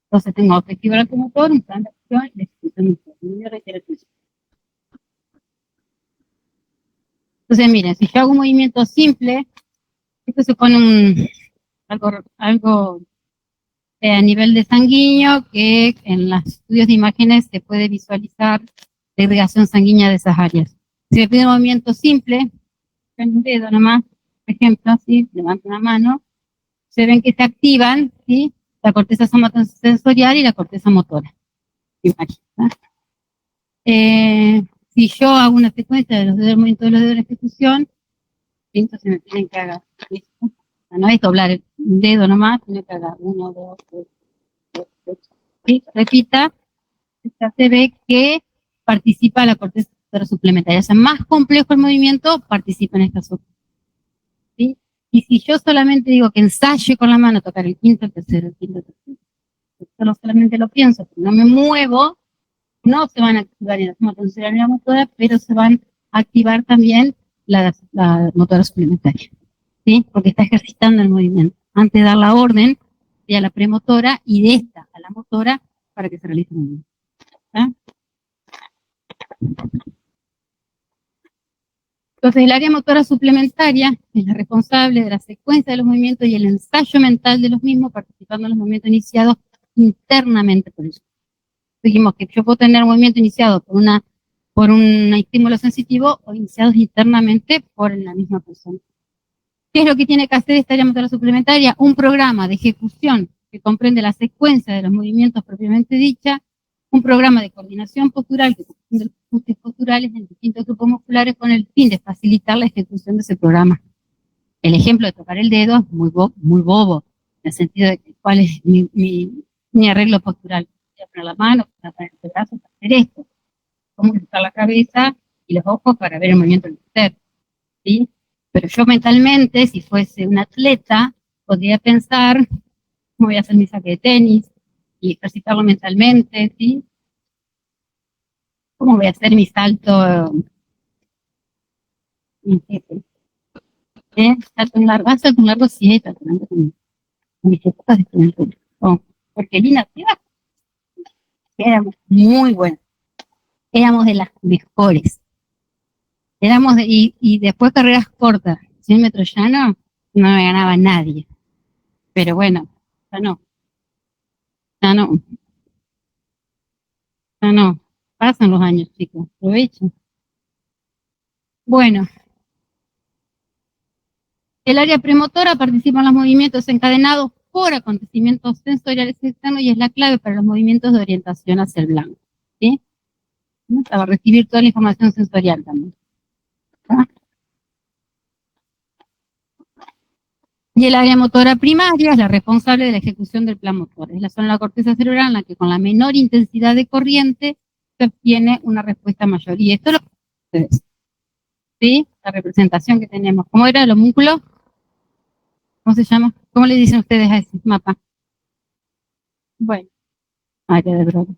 Entonces tengo objetivo locomotor, un plan de acción y la ejecución de un. Entonces, miren, si yo hago un movimiento simple, esto se pone algo a nivel de sanguíneo que en los estudios de imágenes se puede visualizar la irrigación sanguínea de esas áreas. Si me pide un movimiento simple, con un dedo nomás, Por ejemplo, si levanto una mano, se ven que se activan, ¿sí? La corteza somatosensorial y la corteza motora. Si yo hago una secuencia de los dedos, movimiento de los dedos en ejecución, entonces me tienen que hacer, no es doblar el dedo nomás, sino que haga 1, 2, 3, 4, 8, ¿sí? Repita, ya se ve que participa la corteza suplementaria. O sea, más complejo el movimiento, participa en esta zona. ¿Sí? Y si yo solamente digo que ensaye con la mano, tocar el quinto, el tercero, el quinto, el tercero, yo solamente lo pienso, no me muevo, no se van a activar ni la somatosensorial ni la motora, pero se van a activar también la motora suplementaria, ¿sí? Porque está ejercitando el movimiento. Antes de dar la orden, a la premotora y de esta a la motora para que se realice el movimiento. ¿Sí? Entonces, el área motora suplementaria es la responsable de la secuencia de los movimientos y el ensayo mental de los mismos, participando en los movimientos iniciados internamente por ellos. Dijimos que yo puedo tener movimiento iniciado por un estímulo sensitivo o iniciados internamente por la misma persona. ¿Qué es lo que tiene que hacer esta área motora suplementaria? Un programa de ejecución que comprende la secuencia de los movimientos propiamente dicha, un programa de coordinación postural que comprende los ajustes posturales en distintos grupos musculares con el fin de facilitar la ejecución de ese programa. El ejemplo de tocar el dedo es muy bobo, en el sentido de que cuál es mi arreglo postural. Voy a poner la mano, voy a poner el brazo para hacer esto. Cómo usar la cabeza y los ojos para ver el movimiento del ser, ¿sí? Pero yo mentalmente, si fuese un atleta, podría pensar cómo voy a hacer mi saque de tenis y ejercitarlo mentalmente, ¿sí? ¿Cómo voy a hacer mi salto? Salto en largo, sí, salto en largo con mis épocas de juventud. Porque Lina éramos muy buenas, éramos de las mejores. Y después carreras cortas, 100 metros llano, no me ganaba nadie. Pero bueno, ya no. Ya no. Ya no. Pasan los años, chicos. Aprovechen. Bueno. El área premotora participa en los movimientos encadenados por acontecimientos sensoriales externos y es la clave para los movimientos de orientación hacia el blanco. ¿Sí? Para recibir toda la información sensorial también. ¿Ah? Y el área motora primaria es la responsable de la ejecución del plan motor. Es la zona de la corteza cerebral en la que con la menor intensidad de corriente se obtiene una respuesta mayor. Y esto lo ustedes. ¿Sí? La representación que tenemos. ¿Cómo era el homúnculo? ¿Cómo se llama? ¿Cómo le dicen ustedes a ese mapa? Bueno, área de Brody.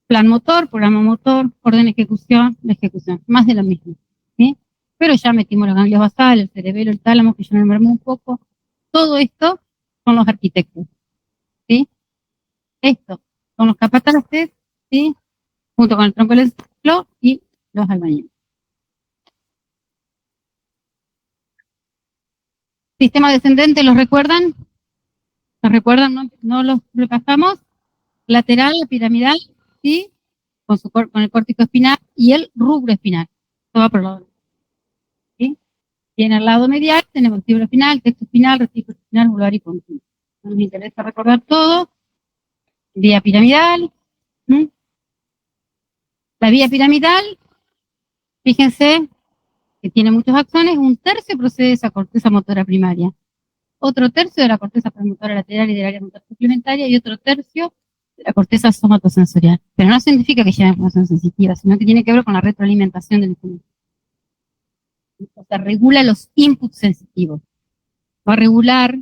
Plan motor, programa motor, orden de ejecución, la ejecución, más de lo mismo, ¿sí? Pero ya metimos los ganglios basales, el cerebelo, el tálamo, que ya me enfermé un poco. Todo esto son los arquitectos, ¿sí? Esto son los capataces, ¿sí? Junto con el tronco del ciclo y los albañiles. Sistema descendente, ¿los recuerdan? ¿Los recuerdan? No los repasamos. Lateral, piramidal, ¿sí? Con el córtico espinal y el rubro espinal. Esto va por el lado. ¿Sí? Y en el lado medial tenemos vestíbulo espinal, texto espinal, retículo espinal, vulvar y continuo. Nos interesa recordar todo. Vía piramidal. La vía piramidal, fíjense que tiene muchos axones, un tercio procede de esa corteza motora primaria, otro tercio de la corteza premotora lateral y del área motora suplementaria y otro tercio de la corteza somatosensorial. Pero no significa que lleve información sensitiva, sino que tiene que ver con la retroalimentación del instrumento. O sea, regula los inputs sensitivos. Va a regular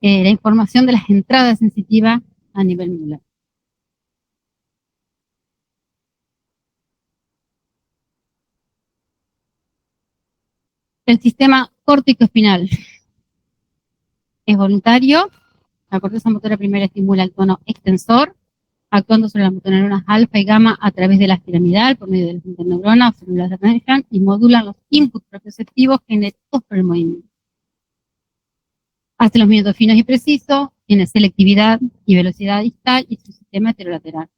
la información de las entradas sensitivas a nivel medular. El sistema córtico-espinal es voluntario. La corteza motora primaria estimula el tono extensor, actuando sobre las motoneuronas alfa y gamma a través de la piramidal por medio de las interneuronas o células de Bernstein y modulan los inputs proprioceptivos generados por el movimiento. Hace los movimientos finos y precisos, tiene selectividad y velocidad distal y su sistema heterolateral.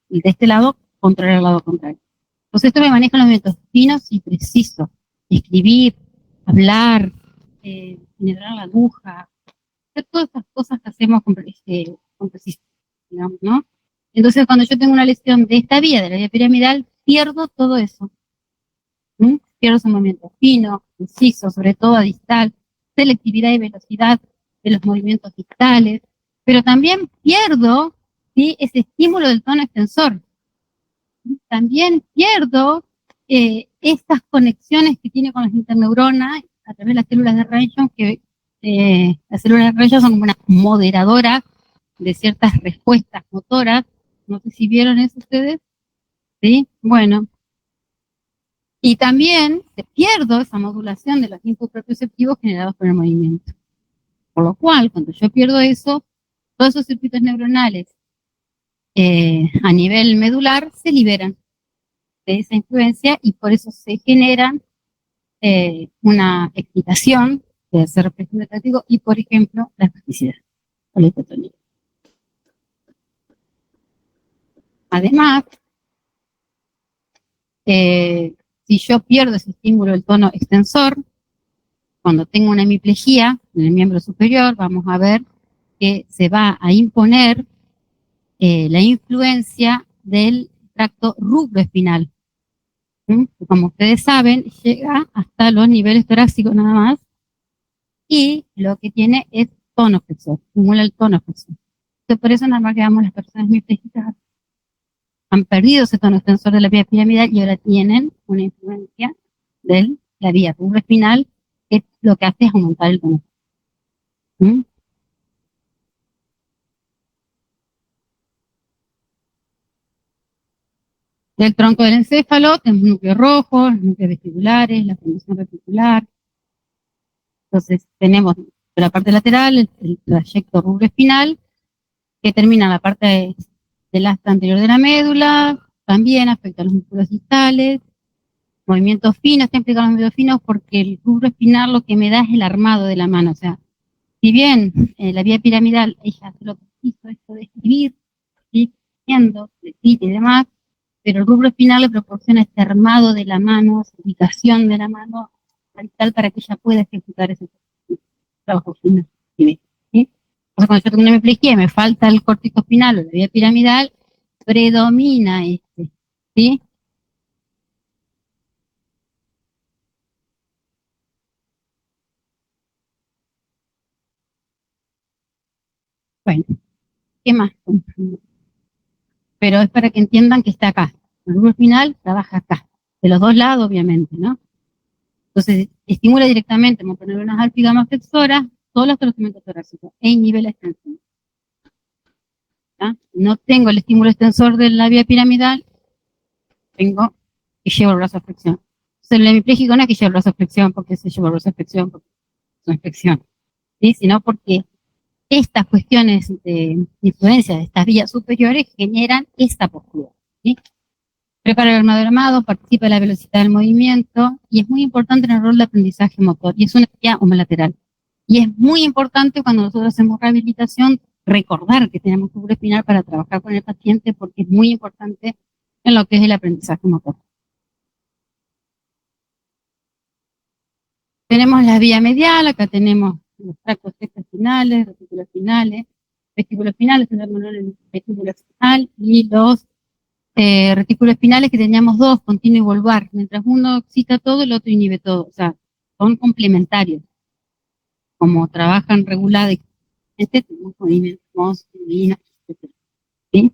y de este lado, contrario al lado contrario. Entonces esto me maneja los movimientos finos y precisos. Escribir, hablar, penetrar la aguja, hacer todas esas cosas que hacemos con precisión, digamos, ¿no? Entonces cuando yo tengo una lesión de esta vía, de la vía piramidal, pierdo todo eso. Pierdo ese movimiento fino, preciso, sobre todo a distal, selectividad y velocidad de los movimientos distales, pero también pierdo, ¿sí?, ese estímulo del tono extensor. También pierdo estas conexiones que tiene con las interneuronas a través de las células de Ranson, que las células de Ranson son como una moderadora de ciertas respuestas motoras. No sé si vieron eso ustedes. ¿Sí? Bueno. Y también pierdo esa modulación de los inputs propioceptivos generados por el movimiento. Por lo cual, cuando yo pierdo eso, todos esos circuitos neuronales a nivel medular se liberan de esa influencia y por eso se generan una excitación de ser representativo y, por ejemplo, la plasticidad o la hipotonía. Además, si yo pierdo ese estímulo del tono extensor, cuando tengo una hemiplegia en el miembro superior, vamos a ver que se va a imponer la influencia del tracto rubroespinal. Como ustedes saben, llega hasta los niveles torácicos nada más y lo que tiene es tono flexor, simula el tono flexor. Entonces, por eso normal que vamos las personas hemipléjicas han perdido ese tono extensor de la vía piramidal y ahora tienen una influencia de la vía rubroespinal, que lo que hace es aumentar el tono. Del tronco del encéfalo tenemos núcleos rojos, núcleos vestibulares, la formación reticular. Entonces tenemos de la parte lateral el trayecto rubroespinal que termina en la parte del asta anterior de la médula, también afecta a los músculos distales, movimientos finos, está implicado en los movimientos finos porque el rubroespinal lo que me da es el armado de la mano, o sea, si bien la vía piramidal, ella hace lo que hizo esto de escribir, ¿sí?, y demás, pero el rubroespinal le proporciona este armado de la mano, esa ubicación de la mano, tal para que ella pueda ejecutar ese trabajo fino. ¿Sí? Entonces, cuando yo tengo una hemiplegia y me falta el córtico espinal o la vía piramidal, predomina este, ¿sí? Bueno, ¿qué más? Pero es para que entiendan que está acá. El rubro espinal trabaja acá, de los dos lados, obviamente, ¿no? Entonces, estimula directamente motoneuronas alfa y gamma flexoras, todos los conocimientos torácicos, e inhibe la extensión. ¿Ya? No tengo el estímulo extensor de la vía piramidal, tengo que llevo el brazo a flexión. Entonces, el hemipléjico no es que llevo el brazo a flexión porque se lleva el brazo a flexión, porque es una flexión, ¿sí?, sino porque estas cuestiones de influencia de estas vías superiores generan esta postura, ¿sí? Prepara el armado, participa de la velocidad del movimiento y es muy importante en el rol de aprendizaje motor y es una vía homolateral. Y es muy importante cuando nosotros hacemos rehabilitación recordar que tenemos rubro espinal para trabajar con el paciente porque es muy importante en lo que es el aprendizaje motor. Tenemos la vía medial, acá tenemos los tractos espinales, retículos espinales, vestíbulos espinales, el vestíbulo espinal y los retículos espinales que teníamos dos, continuo y volvar. Mientras uno excita todo, el otro inhibe todo. O sea, son complementarios. Como trabajan reguladamente, tenemos movimientos, etc. ¿Sí?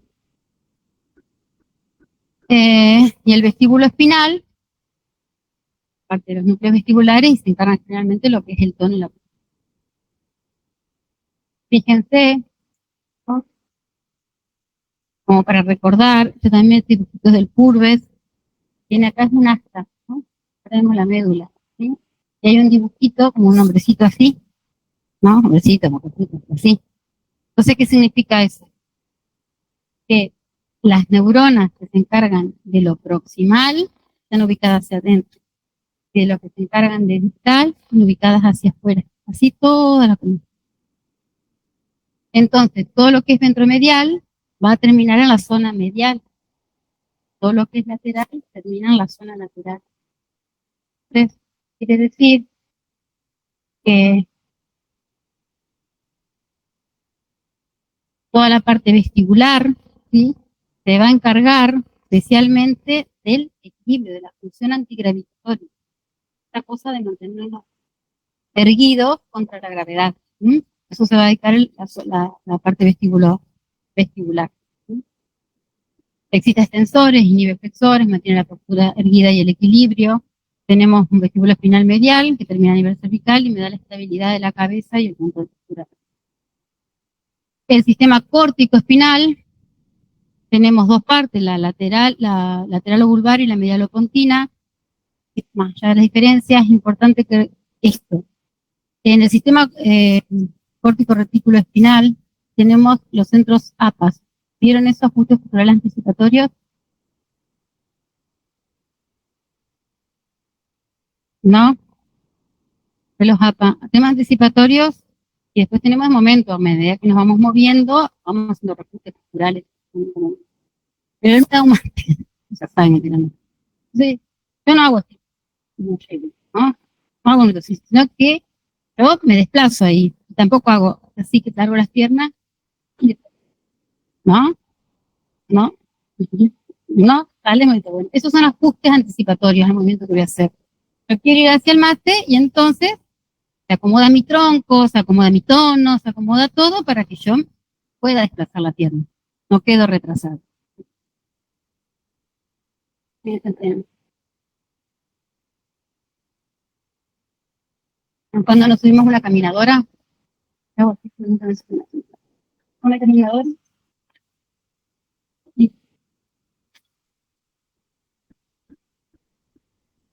Y el vestíbulo espinal, parte de los núcleos vestibulares, y se encargan generalmente de lo que es el tono y la. Fíjense, ¿no?, como para recordar, yo también circuitos del Purves, tiene acá es un asta, ¿no? Tenemos la médula, ¿sí? Y hay un dibujito, como un hombrecito así, ¿no? Hombrecito, así. Entonces, ¿qué significa eso? Que las neuronas que se encargan de lo proximal están ubicadas hacia adentro, que los que se encargan de distal están ubicadas hacia afuera. Así toda la conexión. Entonces, todo lo que es ventromedial va a terminar en la zona medial. Todo lo que es lateral termina en la zona lateral. Entonces, quiere decir que toda la parte vestibular, ¿sí?, se va a encargar especialmente del equilibrio, de la función antigravitatoria. Esta cosa de mantenernos erguidos contra la gravedad. ¿Sí? Eso se va a dedicar la parte vestibular. ¿Sí? Existen extensores, inhibe flexores, mantiene la postura erguida y el equilibrio. Tenemos un vestíbulo espinal medial que termina a nivel cervical y me da la estabilidad de la cabeza y el punto de postura. El sistema córtico espinal, tenemos dos partes, la lateral vulvar y la medialopontina. Más allá de las diferencias, es importante que esto. En el sistema córtico retículo espinal tenemos los centros APAS. ¿Vieron esos ajustes posturales anticipatorios? ¿No? De los APA. Temas anticipatorios y después tenemos el momento. A medida que nos vamos moviendo, vamos haciendo ajustes posturales. Pero el traumante, ya saben que no. Entonces, yo no hago así, no llego, ¿no? No hago un ejercicio, sino que yo me desplazo ahí. Tampoco hago así que largo las piernas. ¿No? ¿No? ¿No? Dale, bueno. Esos son ajustes anticipatorios al movimiento que voy a hacer. Yo quiero ir hacia el mate y entonces se acomoda mi tronco, se acomoda mi tono, se acomoda todo para que yo pueda desplazar la pierna. No quedo retrasado. Cuando nos subimos a una caminadora, una caminadora, y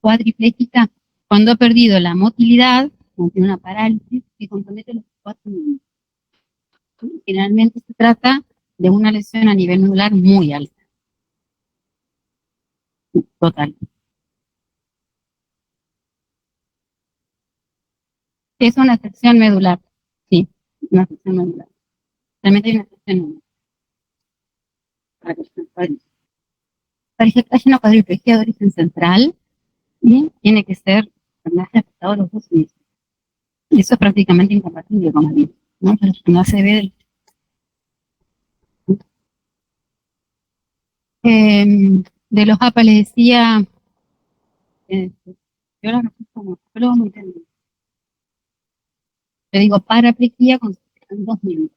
cuadripléjica, cuando ha perdido la motilidad, cuando tiene una parálisis que compromete los 4 miembros. Generalmente se trata de una lesión a nivel medular muy alta. Total. Es una sección medular. Sí, una sección medular. Realmente hay una sección medular. Para que se pueda. Para que haya una cuadriplegia de origen central, ¿sí?, tiene que ser afectado los 2 meses. Y eso es prácticamente incompatible con la vida, ¿no? Pero no se ve de los APA les decía, yo lo repito como psicólogo muy entendido. Yo digo paraplejía con 2 miembros.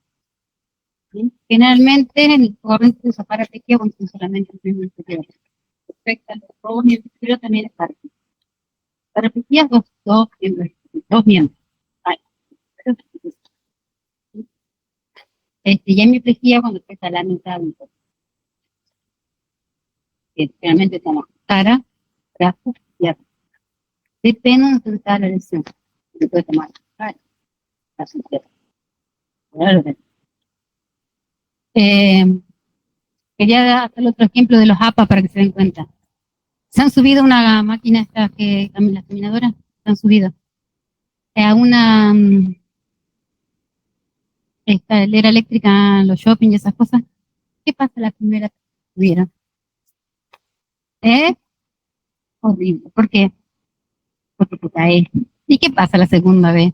¿Sí? Generalmente en el corriente se usa paraplejía con solamente el miembro inferior. Respecto a los 2 miembros inferiores también es paraplejía. Paraplejía es 2 miembros. 2 miembros. Ay, y hemiplejía cuando pesa la mitad del cuerpo. Que realmente tenemos cara, brazo y arma. Depende de dónde está la lesión. Se puede tomar cara, brazo y arma. Quería hacer otro ejemplo de los APA para que se den cuenta. Se han subido una máquina esta que las caminadoras, se han subido a una escalera eléctrica en los shopping y esas cosas. ¿Qué pasa la primera vez que subieron? Horrible. ¿Por qué? Porque te caes. ¿Y qué pasa la segunda vez?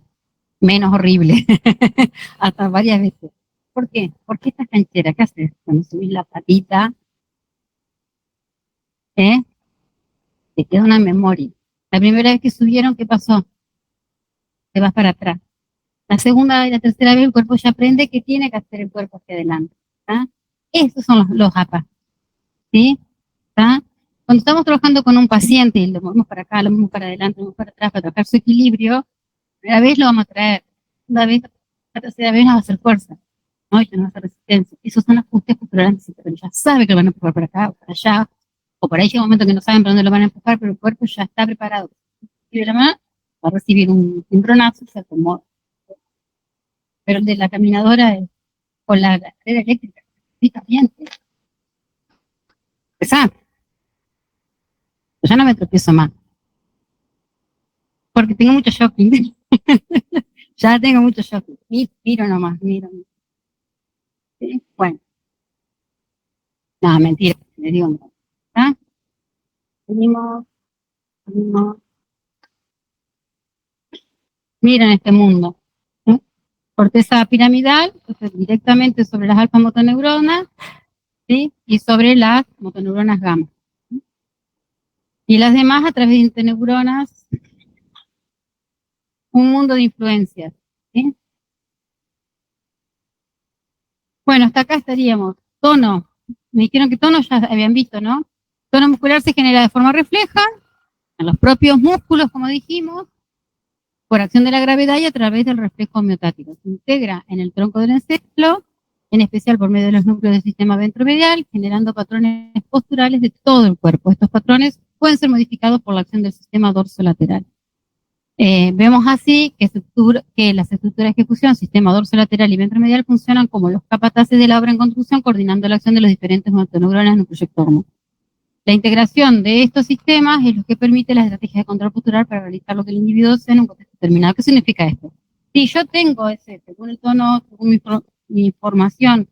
Menos horrible. Hasta varias veces. ¿Por qué? Porque esta canchera, ¿qué haces? Cuando subís la patita, ¿eh? Te queda una memoria. La primera vez que subieron, ¿qué pasó? Te vas para atrás. La segunda y la tercera vez el cuerpo ya aprende que tiene que hacer el cuerpo hacia adelante. ¿Tá? Esos son los APA. ¿Sí? ¿Tá? Cuando estamos trabajando con un paciente y lo movemos para acá, lo movemos para adelante, lo movemos para atrás, para trabajar su equilibrio, la primera vez lo vamos a traer. La segunda vez, la tercera vez nos va a hacer fuerza. ¿No? Y nos va a hacer resistencia. Esos son ajustes posturales, pero ya sabe que lo van a empujar para acá o para allá. O por ahí llega un momento que no saben para dónde lo van a empujar, pero el cuerpo ya está preparado. Y de la mano va a recibir un cimbronazo y se acomoda. Pero el de la caminadora es con la escalera eléctrica, sí, también. Pesado. Ya no me tropiezo más. Porque tengo mucho shopping. Ya tengo mucho shopping. Miro nomás, miro. ¿Sí? Bueno. No, mentira, le digo no. ¿Ah? Venimos, venimos. Miren este mundo. ¿Sí? Corteza piramidal, entonces directamente sobre las alfa motoneuronas, ¿sí? Y sobre las motoneuronas gamma. ¿Sí? Y las demás a través de interneuronas, un mundo de influencias. ¿Sí? Bueno, hasta acá estaríamos. Tono. Me dijeron que tono ya habían visto, ¿no? Tono muscular se genera de forma refleja en los propios músculos, como dijimos, por acción de la gravedad y a través del reflejo homeotático. Se integra en el tronco del encéfalo, en especial por medio de los núcleos del sistema ventromedial, generando patrones posturales de todo el cuerpo. Estos patrones pueden ser modificados por la acción del sistema dorsolateral. Vemos así que las estructuras de ejecución, sistema dorsolateral y ventromedial, funcionan como los capataces de la obra en construcción, coordinando la acción de los diferentes motoneuronas en un proyecto hormón. La integración de estos sistemas es lo que permite la estrategia de control postural para realizar lo que el individuo desea en un contexto determinado. ¿Qué significa esto? Si yo tengo según el tono, según mi información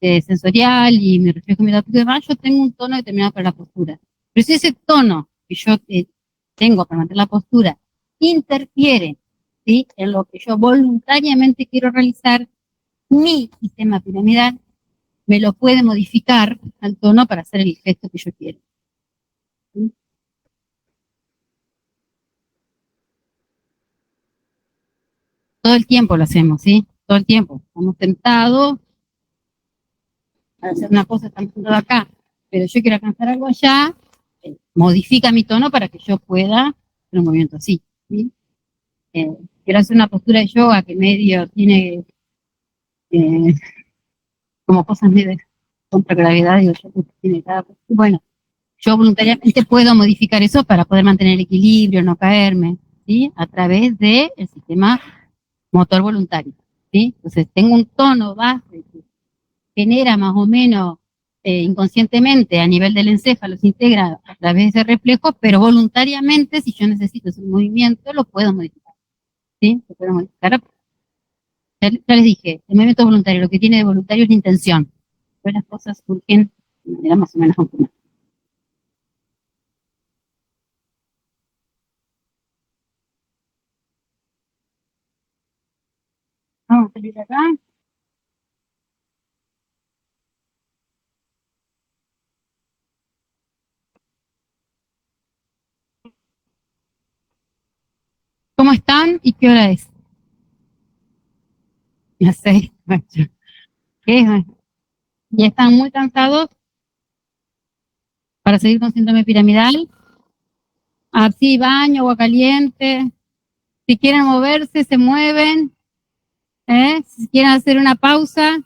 sensorial y mi reflejo homeotático y demás, yo tengo un tono determinado para la postura. Pero si ese tono que yo tengo para mantener la postura interfiere, ¿sí?, en lo que yo voluntariamente quiero realizar, mi sistema piramidal me lo puede modificar al tono para hacer el gesto que yo quiero. ¿Sí? Todo el tiempo lo hacemos, ¿sí? Todo el tiempo. Estamos tentados a hacer una cosa, estamos tentados acá, pero yo quiero alcanzar algo allá, modifica mi tono para que yo pueda hacer un movimiento así, ¿sí? Quiero hacer una postura de yoga que medio tiene eh, como cosas medio contra gravedad, digo yo, que tiene cada postura. Bueno, yo voluntariamente puedo modificar eso para poder mantener el equilibrio, no caerme, ¿sí? A través del sistema motor voluntario, ¿sí? Entonces tengo un tono base que genera más o menos inconscientemente a nivel del encéfalo, se integra a través de ese reflejo, pero voluntariamente, si yo necesito ese movimiento, lo puedo modificar, ¿sí? Lo puedo modificar. Ya les dije, el movimiento voluntario, lo que tiene de voluntario es la intención. Pues las cosas surgen de manera más o menos automática. Vamos a salir acá. ¿Cómo están y qué hora es? Las 6. ¿Qué? ¿Ya están muy cansados para seguir con síndrome piramidal? Así, baño, agua caliente. Si quieren moverse, se mueven. Si quieren hacer una pausa,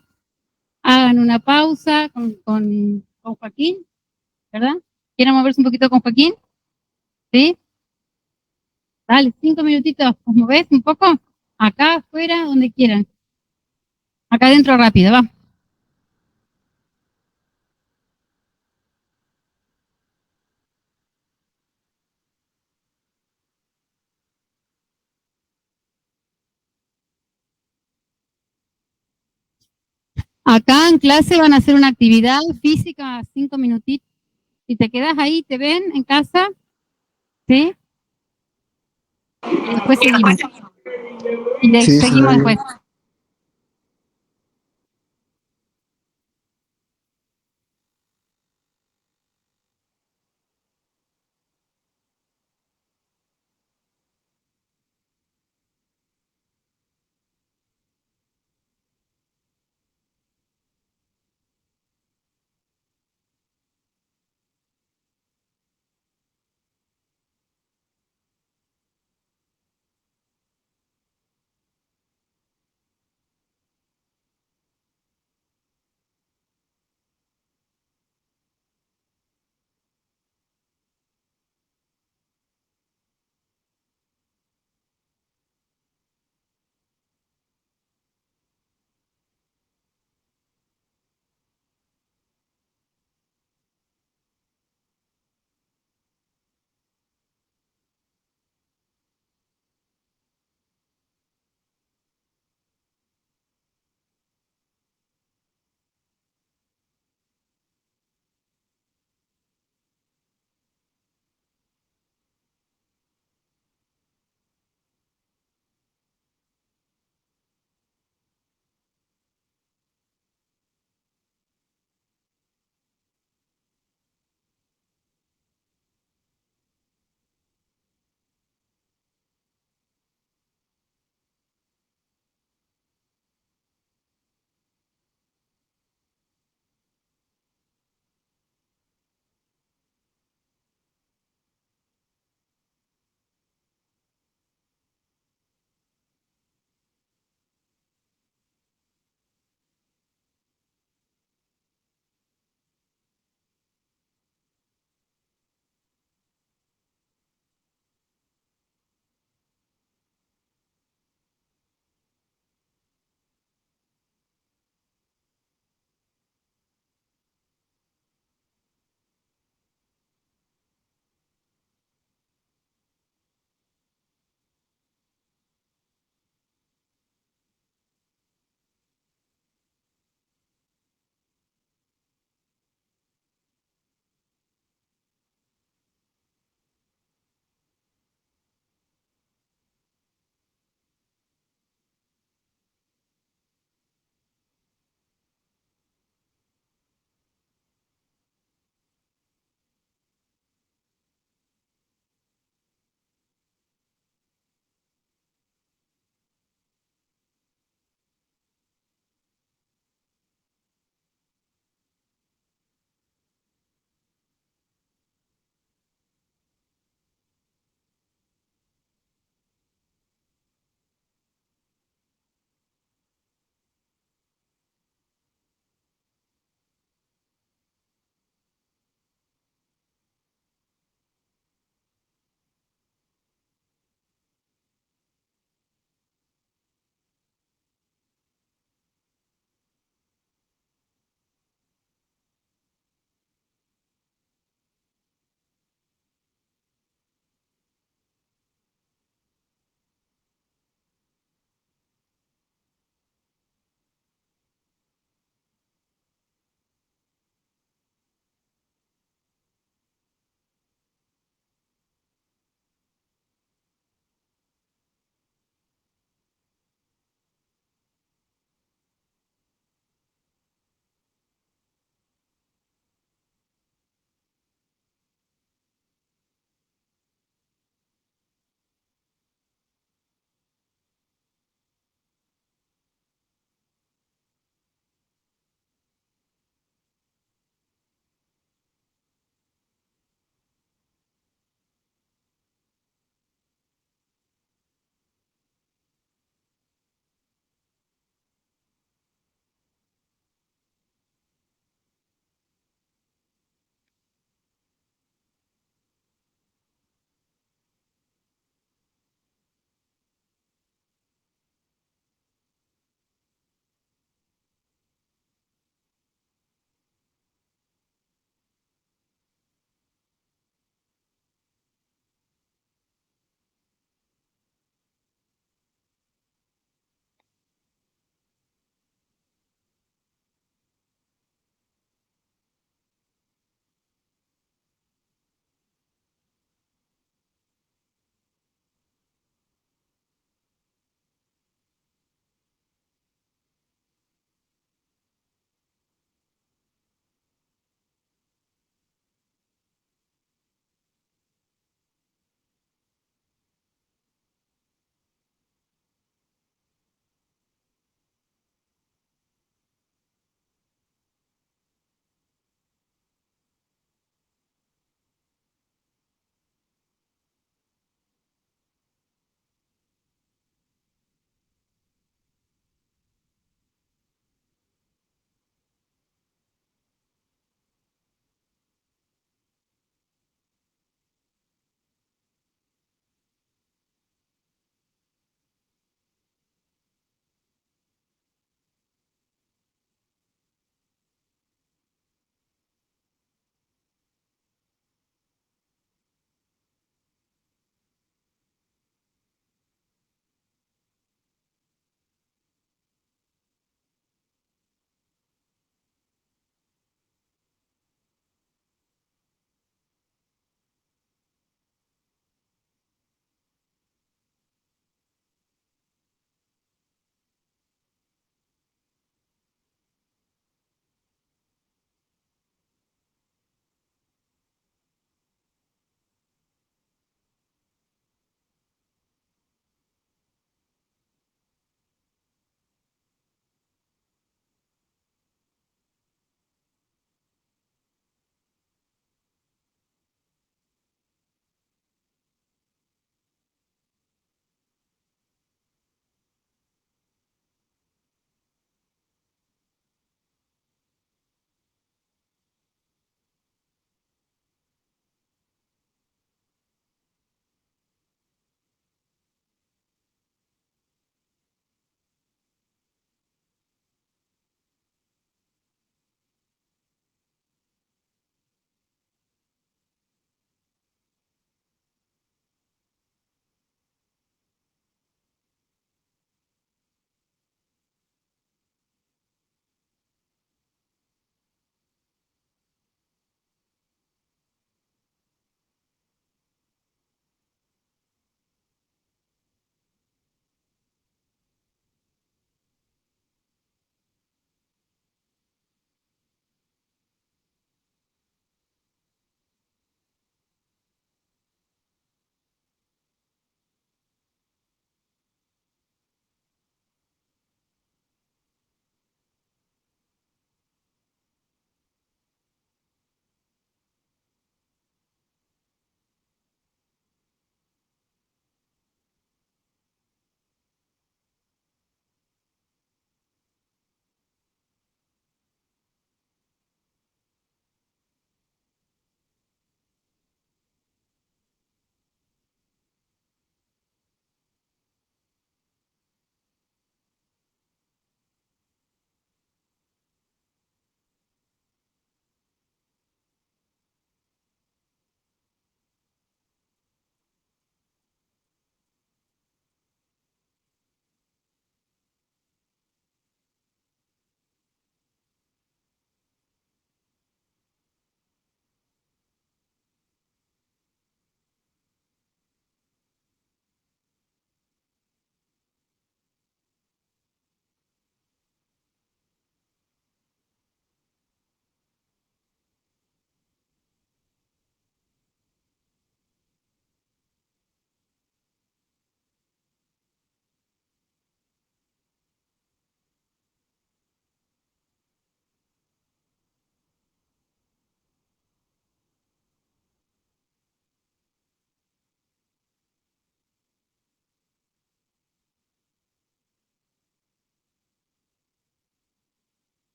hagan una pausa con Joaquín, ¿verdad? ¿Quieren moverse un poquito con Joaquín? ¿Sí? Dale, 5 minutitos, ¿os movés un poco? Acá, afuera, donde quieran. Acá adentro rápido, va. Acá en clase van a hacer una actividad física, 5 minutitos. Si te quedas ahí, te ven en casa, ¿sí? Y después seguimos. Sí, se Seguimos ve después. bien.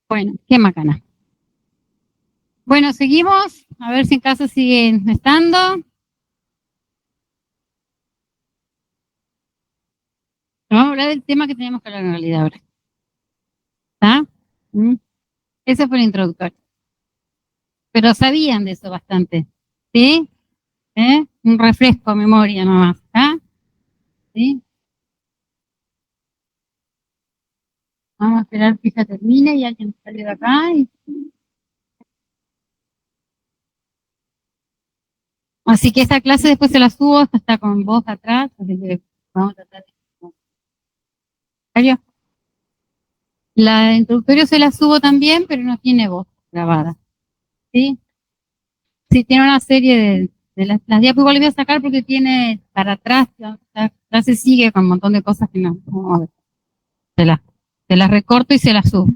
Bueno, qué macana. Bueno, seguimos, a ver si en casa siguen estando. Vamos a hablar del tema que teníamos que hablar en realidad ahora. ¿Está? ¿Mm? Ese fue el introductorio. Pero sabían de eso bastante. ¿Sí? Un refresco a memoria nomás. ¿Ah? ¿Sí? Vamos a esperar que ya termine y alguien sale de acá. Así que esta clase después se la subo, esta está con voz atrás, así que vamos a tratar de... ¿Serio? La de introductorio se la subo también, pero no tiene voz grabada. ¿Sí? Sí, tiene una serie de las diapositivas, igual le voy a sacar porque tiene para atrás, la clase sigue con un montón de cosas que no, vamos a ver. Se las recorto y se las subo.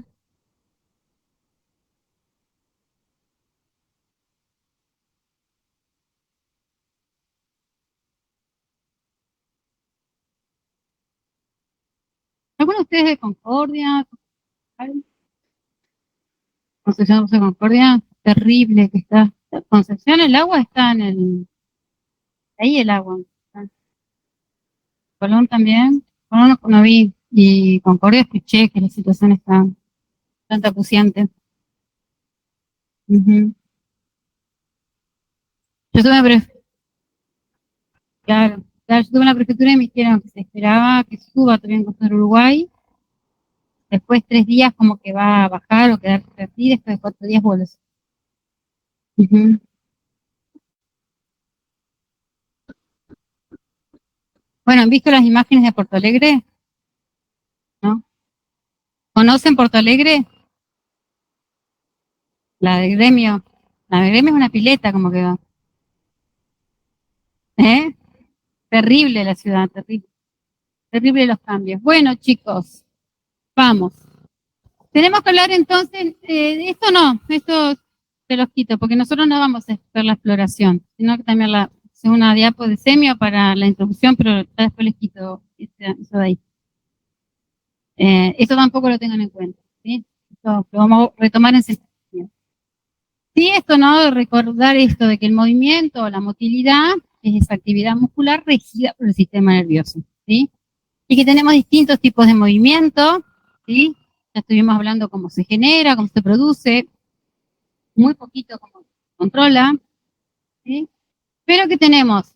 ¿Alguno de ustedes de Concordia? Concepción de Concordia, terrible que está. Concepción, el agua está en el... Ahí el agua. Colón también. Colón no vi. Y Concordia escuché que la situación está bastante acuciante. Ujú. Yo tuve una claro, yo tuve una prefectura y me dijeron que se esperaba que suba todavía en Costa del Uruguay. Después 3 días como que va a bajar o quedarse así, después de 4 días vuelve. Ujú. Bueno, ¿han visto las imágenes de Porto Alegre? ¿No? ¿Conocen Porto Alegre? La de Gremio. La de Gremio es una pileta como que va. ¿Eh? Terrible la ciudad, terrible. Terrible los cambios. Bueno, chicos, vamos. Tenemos que hablar entonces, de esto no, esto se los quito, porque nosotros no vamos a hacer la exploración, sino que también una diapo de semio para la introducción, pero después les quito eso de ahí. Eso tampoco lo tengan en cuenta, ¿sí? Esto lo vamos a retomar en sesión. Sí, esto no, recordar esto de que el movimiento o la motilidad es esa actividad muscular regida por el sistema nervioso, ¿sí? Y que tenemos distintos tipos de movimiento, ¿sí? Ya estuvimos hablando cómo se genera, cómo se produce, muy poquito cómo se controla, ¿sí? Pero que tenemos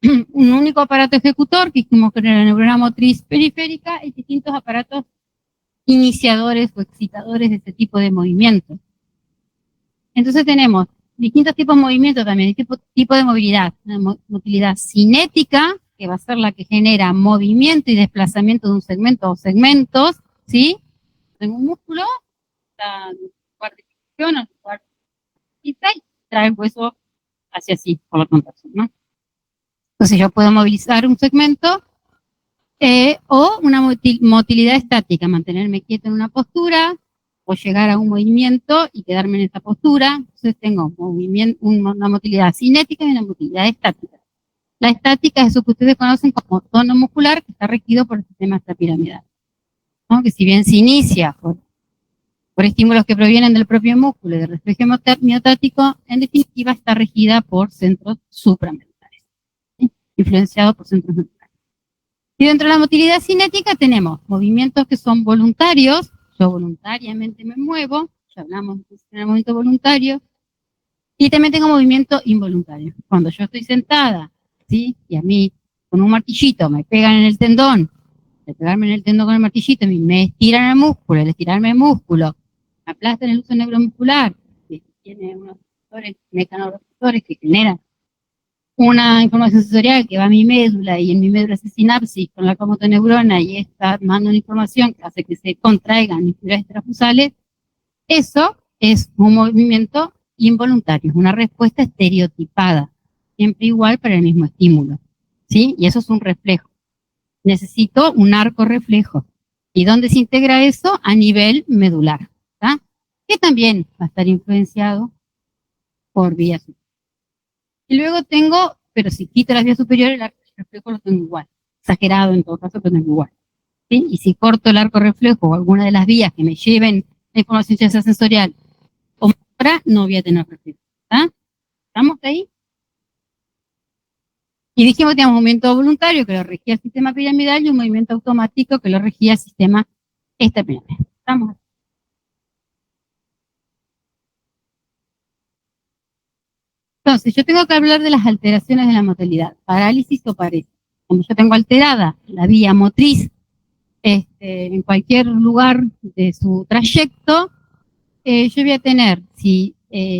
un único aparato ejecutor, que dijimos que era la neurona motriz periférica, y distintos aparatos iniciadores o excitadores de este tipo de movimiento. Entonces tenemos distintos tipos de movimiento también, tipo de movilidad, una motilidad cinética, que va a ser la que genera movimiento y desplazamiento de un segmento o segmentos, ¿sí? En un músculo, la articulación, el lugar y trae el hueso hacia así, por la contracción, ¿no? Entonces yo puedo movilizar un segmento o una motilidad estática, mantenerme quieto en una postura o llegar a un movimiento y quedarme en esa postura. Entonces tengo una motilidad cinética y una motilidad estática. La estática es eso que ustedes conocen como tono muscular, que está regido por el sistema extrapiramidal, ¿no? Que si bien se inicia por estímulos que provienen del propio músculo y del reflejo miotático, en definitiva está regida por centros supramentales, ¿sí? Influenciado por centros mentales. Y dentro de la motilidad cinética tenemos movimientos que son voluntarios, yo voluntariamente me muevo, ya hablamos de movimiento voluntario, y también tengo movimiento involuntario. Cuando yo estoy sentada, ¿sí? Y a mí con un martillito me pegan en el tendón, de pegarme en el tendón con el martillito, me estiran el músculo, el estirarme el músculo, me aplastan el uso neuromuscular, que tiene unos mecanorreceptores que generan una información sensorial que va a mi médula y en mi médula hace sinapsis con la comotoneurona y está manda una información que hace que se contraigan mis fibras extrafusales, eso es un movimiento involuntario, una respuesta estereotipada, siempre igual para el mismo estímulo, ¿sí? Y eso es un reflejo. Necesito un arco reflejo. ¿Y dónde se integra eso? A nivel medular, ¿tá? Que también va a estar influenciado por vías superiores. Y luego tengo, pero si quito las vías superiores, el arco reflejo lo tengo igual. Exagerado en todo caso, pero tengo igual, ¿sí? Y si corto el arco reflejo o alguna de las vías que me lleven la información ya sea sensorial o motora, no voy a tener reflejo. ¿Estamos ahí? Y dijimos que teníamos un movimiento voluntario que lo regía el sistema piramidal y un movimiento automático que lo regía el sistema estapiramidal. ¿Estamos? Entonces, yo tengo que hablar de las alteraciones de la motilidad, parálisis o paresis. Cuando yo tengo alterada la vía motriz en cualquier lugar de su trayecto, yo voy a tener, si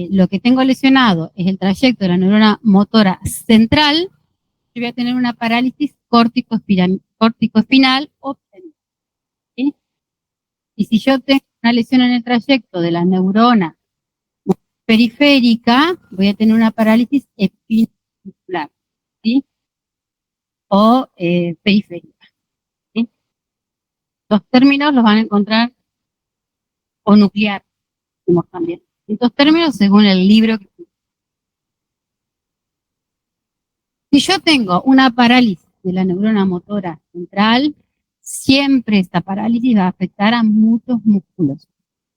lo que tengo lesionado es el trayecto de la neurona motora central, yo voy a tener una parálisis córtico-espinal obtenida. ¿Sí? Y si yo tengo una lesión en el trayecto de la neurona periférica, voy a tener una parálisis epinuscular, ¿sí? O periférica. ¿Sí? Los términos los van a encontrar, o nuclear, como también. Estos términos según el libro que... Si yo tengo una parálisis de la neurona motora central, siempre esta parálisis va a afectar a muchos músculos.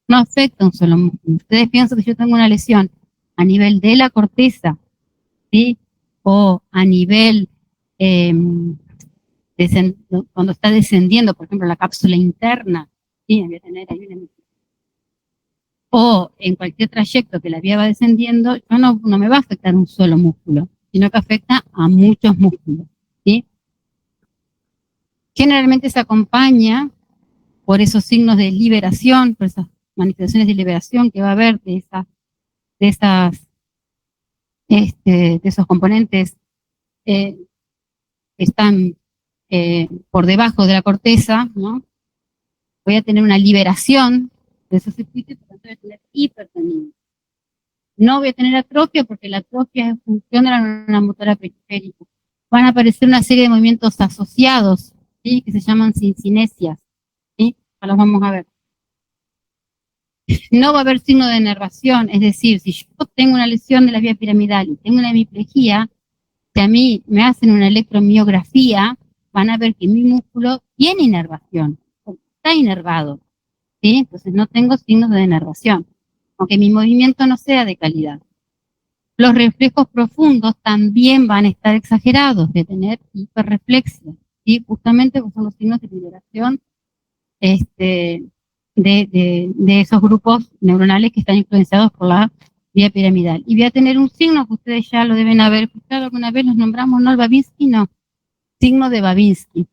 No afecta a un solo músculo. Ustedes piensan que yo tengo una lesión a nivel de la corteza, ¿sí? O a nivel cuando está descendiendo, por ejemplo, la cápsula interna, ¿sí? Voy a tener ahí una... O en cualquier trayecto que la vía va descendiendo, yo no me va a afectar un solo músculo, sino que afecta a muchos músculos, ¿sí? Generalmente se acompaña por esos signos de liberación, por esas manifestaciones de liberación que va a haber de esos componentes que están por debajo de la corteza, ¿no? Voy a tener una liberación de esos circuitos, por lo tanto voy a tener hipertonía. No voy a tener atrofia porque la atrofia es en función de la neurona motora periférica. Van a aparecer una serie de movimientos asociados, ¿sí? Que se llaman cincinesias, ¿sí? Ahora los vamos a ver. No va a haber signo de enervación, es decir, si yo tengo una lesión de la vía piramidal y tengo una hemiplegia, si a mí me hacen una electromiografía, van a ver que mi músculo tiene inervación, está inervado, ¿sí? Entonces no tengo signos de denervación, aunque mi movimiento no sea de calidad. Los reflejos profundos también van a estar exagerados, de tener hiperreflexia, ¿sí? Justamente son los signos de liberación de esos grupos neuronales que están influenciados por la vía piramidal. Y voy a tener un signo que ustedes ya lo deben haber escuchado alguna vez, los nombramos, ¿no? El Babinski, no. Signo de Babinski.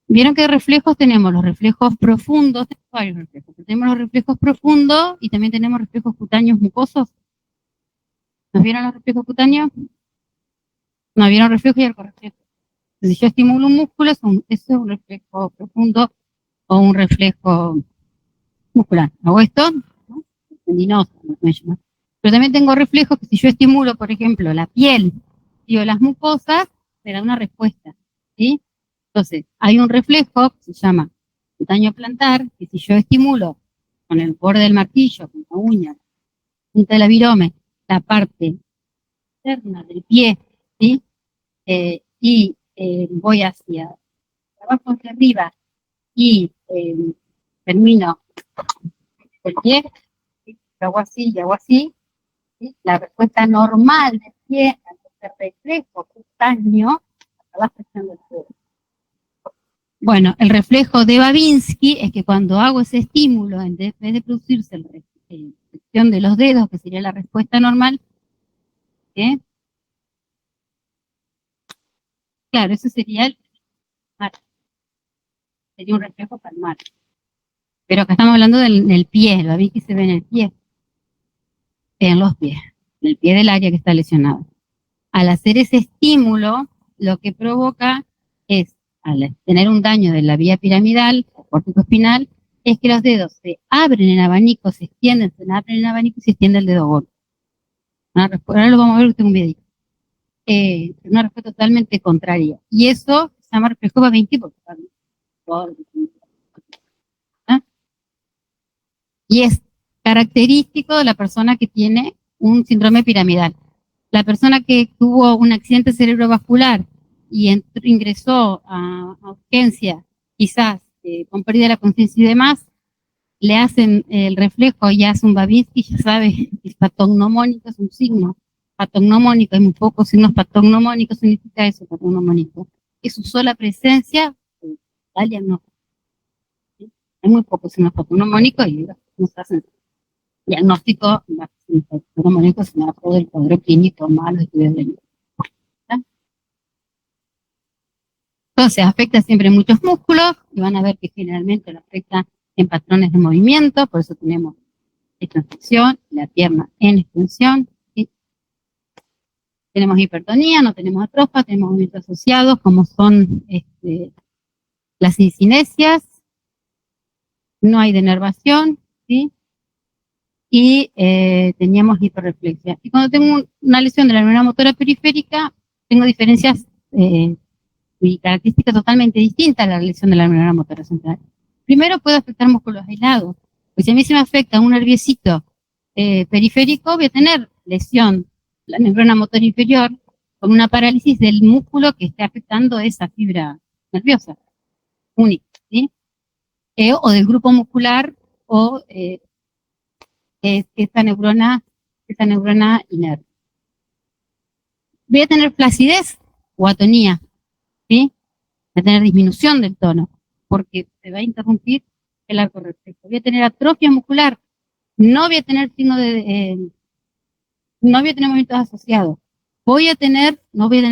¿Vieron qué reflejos tenemos? Los reflejos profundos, tenemos varios reflejos. Tenemos los reflejos profundos y también tenemos reflejos cutáneos mucosos. ¿Nos vieron los reflejos cutáneos? ¿No vieron reflejos y arcorreflejos? Si yo estimulo un músculo, eso es un reflejo profundo o un reflejo muscular. Hago esto, ¿no? Tendinoso, pero también tengo reflejos que si yo estimulo, por ejemplo, la piel o las mucosas, me da una respuesta, ¿sí? Entonces, hay un reflejo que se llama cutáneo plantar, que si yo estimulo con el borde del martillo, con la uña, punta del virome, la parte externa del pie, ¿sí? Y voy hacia abajo, hacia arriba, y termino el pie, ¿sí? Hago así y hago así, ¿sí? La respuesta normal del pie a este reflejo cutáneo va afectando el suelo. Bueno, el reflejo de Babinski es que cuando hago ese estímulo, en vez de producirse la flexión de los dedos, que sería la respuesta normal, ¿eh? Claro, eso sería sería un reflejo palmar. Pero acá estamos hablando del pie, el Babinski se ve en el pie, en los pies, en el pie del área que está lesionada. Al hacer ese estímulo, lo que provoca es, al tener un daño de la vía piramidal o córtico-espinal, es que los dedos se abren en abanico, se extienden, se abren en abanico y se extiende el dedo gordo. Ahora lo vamos a ver, que tengo un videito. Una respuesta totalmente contraria. Y eso se llama reflejo Babinski porque y es característico de la persona que tiene un síndrome piramidal. La persona que tuvo un accidente cerebrovascular y ingresó a urgencia, quizás con pérdida de la conciencia y demás, le hacen el reflejo y hace un Babinski, ya sabe, el patognomónico es un signo patognomónico, hay muy pocos signos patognomónicos, significa eso, patognomónico. Es su sola presencia, da el diagnóstico. ¿Sí? Hay muy pocos signos patognomónicos y nos hacen diagnóstico, patognomónico, sino todo el cuadro clínico malo de estudios de ¿sí? Entonces, afecta siempre muchos músculos y van a ver que generalmente lo afecta en patrones de movimiento, por eso tenemos esta extensión, la pierna en extensión, ¿sí? Tenemos hipertonía, no tenemos atrofia, tenemos movimientos asociados como son las cinesias, no hay denervación, ¿sí? Y teníamos hiperreflexia. Y cuando tengo una lesión de la neurona motora periférica, tengo diferencias y características totalmente distintas a la lesión de la neurona motora central. Primero puede afectar músculos aislados, pues si a mí se me afecta un nerviosito periférico, voy a tener lesión la neurona motora inferior con una parálisis del músculo que esté afectando esa fibra nerviosa única, ¿sí? O del grupo muscular o esta neurona inerte. Voy a tener flacidez o atonía, ¿sí? Voy a tener disminución del tono, porque se va a interrumpir el arco reflejo. Voy a tener atrofia muscular, no voy a tener signo de, no voy a tener movimientos asociados. No voy a tener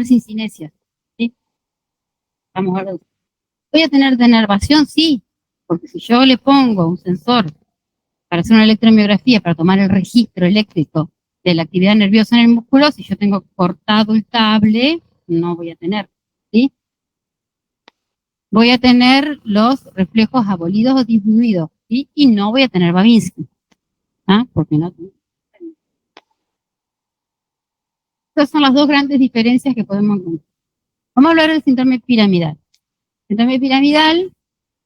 cincinesias, ¿sí? Vamos a ver. Voy a tener denervación, sí, porque si yo le pongo un sensor para hacer una electromiografía, para tomar el registro eléctrico de la actividad nerviosa en el músculo, si yo tengo cortado el cable, no voy a tener, ¿sí? Voy a tener los reflejos abolidos o disminuidos, ¿sí? Y no voy a tener Babinski, ¿ah? Porque no. Estas son las dos grandes diferencias que podemos encontrar. Vamos a hablar del síndrome piramidal. Síndrome piramidal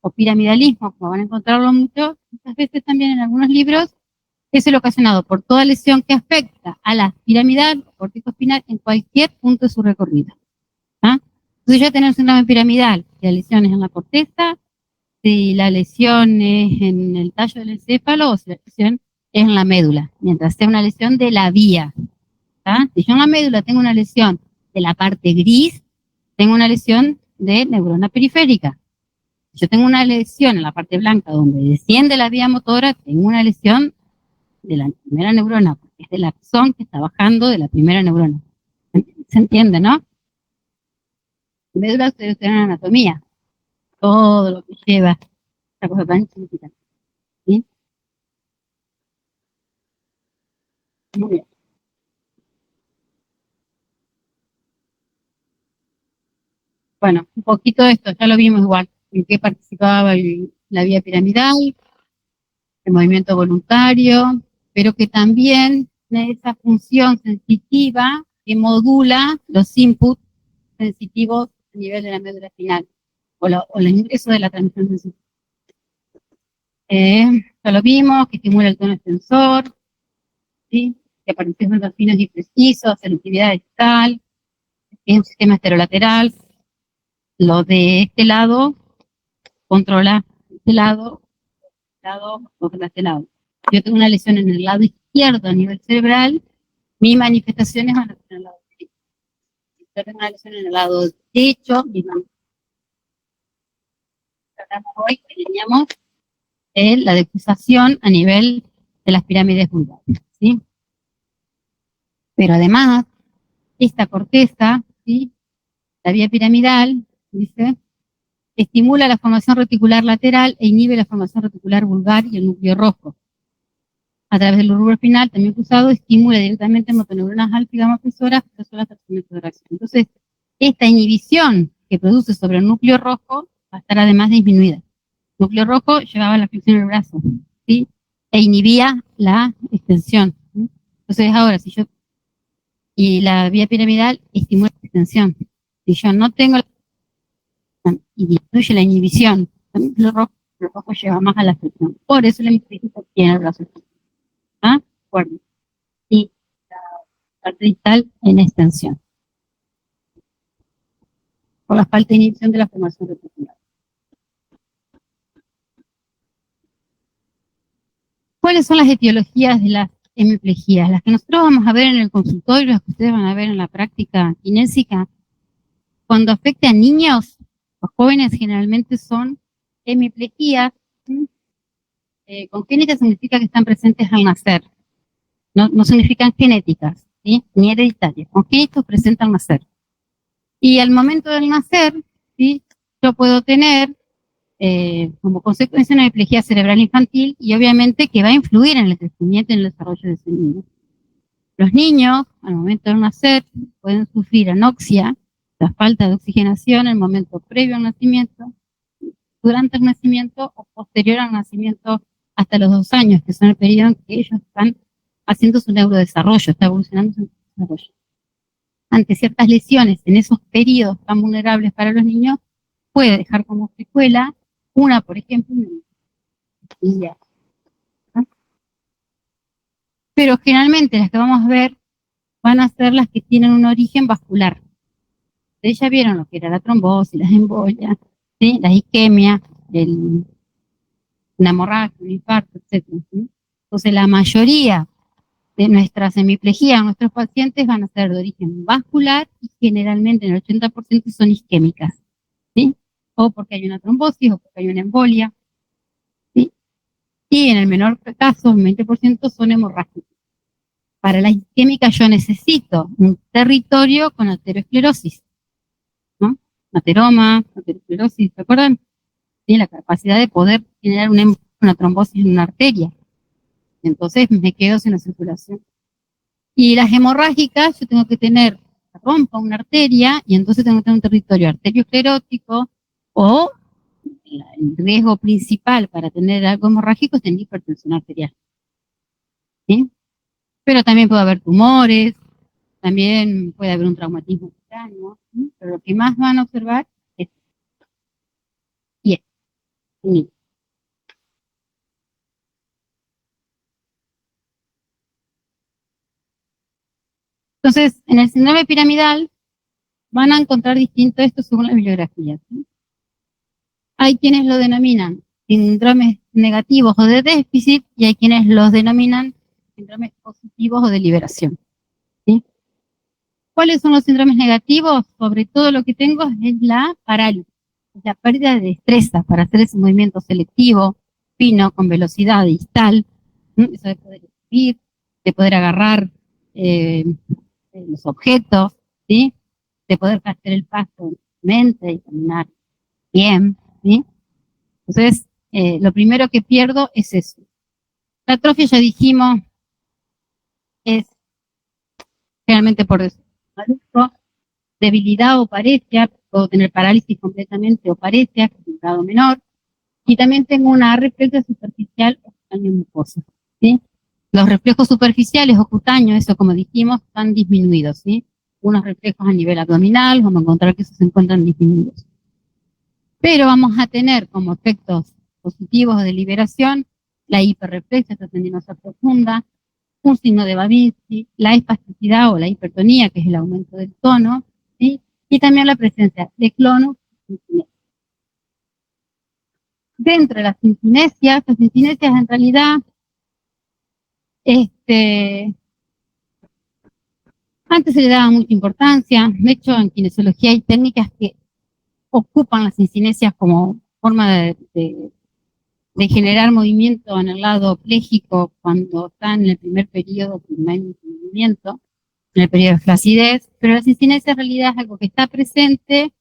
o piramidalismo, como van a encontrarlo muchas veces también en algunos libros, es el ocasionado por toda lesión que afecta a la piramidal o cortico espinal en cualquier punto de su recorrido. ¿Ah? Entonces ya tenemos síndrome piramidal, si la lesión es en la corteza, si la lesión es en el tallo del encéfalo o si la lesión es en la médula, mientras sea una lesión de la vía. ¿Ah? Si yo en la médula tengo una lesión de la parte gris, tengo una lesión de neurona periférica. Si yo tengo una lesión en la parte blanca donde desciende la vía motora, tengo una lesión de la primera neurona, porque es del axón que está bajando de la primera neurona. ¿Se entiende, no? En médula ustedes tienen anatomía, todo lo que lleva esta cosa tan chiquita. ¿Sí? Muy bien. Bueno, un poquito de esto, ya lo vimos igual, en qué participaba la vía piramidal, el movimiento voluntario, pero que también tiene esa función sensitiva que modula los inputs sensitivos a nivel de la médula espinal o el ingreso de la transmisión sensitiva. Ya lo vimos, que estimula el tono extensor, ¿sí? Que aparecen endorfinas y precisos, selectividad distal, es un sistema esterolateral. Lo de este lado controla este lado, controla este lado. Yo tengo una lesión en el lado izquierdo a nivel cerebral, mis manifestaciones van a ser en el lado derecho. Si yo tengo una lesión en el lado derecho, mis manifestaciones tratamos hoy que teníamos la decusación a nivel de las pirámides vulvares, ¿sí? Pero además, esta corteza, ¿sí? La vía piramidal, dice, estimula la formación reticular lateral e inhibe la formación reticular vulgar y el núcleo rojo. A través del bulbo espinal, también cruzado, estimula directamente motoneuronas alfa y gamma presoras, de reacción. Entonces, esta inhibición que produce sobre el núcleo rojo va a estar además disminuida. El núcleo rojo llevaba la flexión del brazo, ¿sí? E inhibía la extensión, ¿sí? Entonces, ahora, si yo... Y la vía piramidal estimula la extensión. Si yo no tengo la y disminuye la inhibición, lo rojo lleva más a la flexión. Por eso la microcista tiene el brazo. ¿Ah? Bueno. Y la parte distal en extensión. Por la falta de inhibición de la formación reticular. ¿Cuáles son las etiologías de las hemiplejías? Las que nosotros vamos a ver en el consultorio, las que ustedes van a ver en la práctica kinésica, cuando afecta a niños, los jóvenes generalmente son hemiplejías. Congénitas significa que están presentes al nacer, no significan genéticas, ¿sí? Ni hereditarias. Congénitos presentan al nacer. Y al momento del nacer, ¿sí? Yo puedo tener como consecuencia una hemiplegia cerebral infantil y obviamente que va a influir en el crecimiento y en el desarrollo de ese niño. Los niños, al momento del nacer, pueden sufrir anoxia, la falta de oxigenación en el momento previo al nacimiento, durante el nacimiento o posterior al nacimiento hasta los 2 años, que son el periodo en que ellos están haciendo su neurodesarrollo, está evolucionando su desarrollo. Ante ciertas lesiones en esos periodos tan vulnerables para los niños, puede dejar como secuela una, por ejemplo, una. Pero generalmente las que vamos a ver van a ser las que tienen un origen vascular. Ustedes ya vieron lo que era la trombosis, las embolias, ¿sí? La isquemia, una hemorragia, un infarto, etc. ¿sí? Entonces la mayoría de nuestras hemiplejías, nuestros pacientes van a ser de origen vascular y generalmente en el 80% son isquémicas, ¿sí? O porque hay una trombosis o porque hay una embolia, ¿sí? Y en el menor caso, el 20% son hemorrágicas. Para la isquémica yo necesito un territorio con aterosclerosis, ¿no? Ateroma, aterosclerosis, ¿se acuerdan? ¿Sí? La capacidad de poder generar una trombosis en una arteria. Entonces me quedo sin la circulación. Y las hemorrágicas, yo tengo que tener, rompa una arteria, y entonces tengo que tener un territorio arteriosclerótico, o el riesgo principal para tener algo hemorrágico es tener hipertensión arterial. ¿Sí? Pero también puede haber tumores, también puede haber un traumatismo cutáneo, ¿sí? Pero lo que más van a observar es un. Entonces, en el síndrome piramidal van a encontrar distinto esto según la bibliografía, ¿sí? Hay quienes lo denominan síndromes negativos o de déficit y hay quienes los denominan síndromes positivos o de liberación, ¿sí? ¿Cuáles son los síndromes negativos? Sobre todo lo que tengo es la parálisis, la pérdida de destreza para hacer ese movimiento selectivo, fino, con velocidad distal, ¿sí? Eso de poder escribir, de poder agarrar los objetos, ¿sí? De poder hacer el paso mente y caminar bien, ¿sí? Entonces, lo primero que pierdo es eso. La atrofia, ya dijimos, es generalmente por desarrollo, debilidad o paresia, puedo tener parálisis completamente o paresia, que es un grado menor, y también tengo una refleja superficial o cutáneo mucosa, ¿sí? Los reflejos superficiales o cutáneos, eso como dijimos, están disminuidos, ¿sí? Unos reflejos a nivel abdominal, vamos a encontrar que esos se encuentran disminuidos. Pero vamos a tener como efectos positivos de liberación la hiperreflexia, esta tendinosa profunda, un signo de Babinski, la espasticidad o la hipertonía, que es el aumento del tono, ¿sí? Y también la presencia de clonus. Dentro de las cincinesias en realidad, antes se le daba mucha importancia. De hecho, en kinesiología hay técnicas que ocupan las cincinesias como forma de generar movimiento en el lado pléjico cuando está en el primer periodo, primer movimiento, en el periodo de flacidez, pero la cincinesia en realidad es algo que está presente,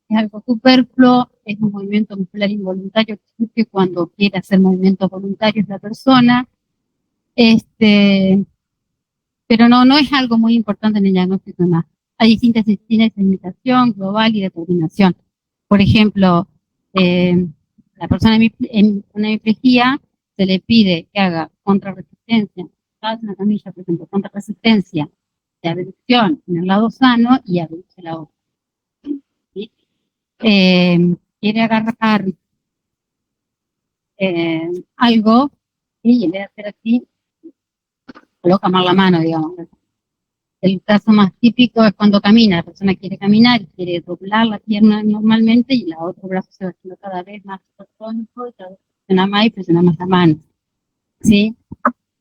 es algo superfluo, es un movimiento muscular involuntario que surge cuando quiere hacer movimientos voluntarios la persona, pero no es algo muy importante en el diagnóstico más. Hay distintas cincinesias de imitación, global y determinación. Por ejemplo, la persona en una hemiplegia se le pide que haga contrarresistencia, una camilla, por ejemplo, contrarresistencia de abducción en el lado sano y abduce la otra. ¿Sí? Quiere agarrar algo, ¿sí? Y en vez de hacer así, coloca mal la mano, digamos. El caso más típico es cuando camina, la persona quiere caminar y quiere doblar la pierna normalmente y el otro brazo se va haciendo cada vez más ortónico, y cada vez presiona más y presiona más la mano, ¿sí?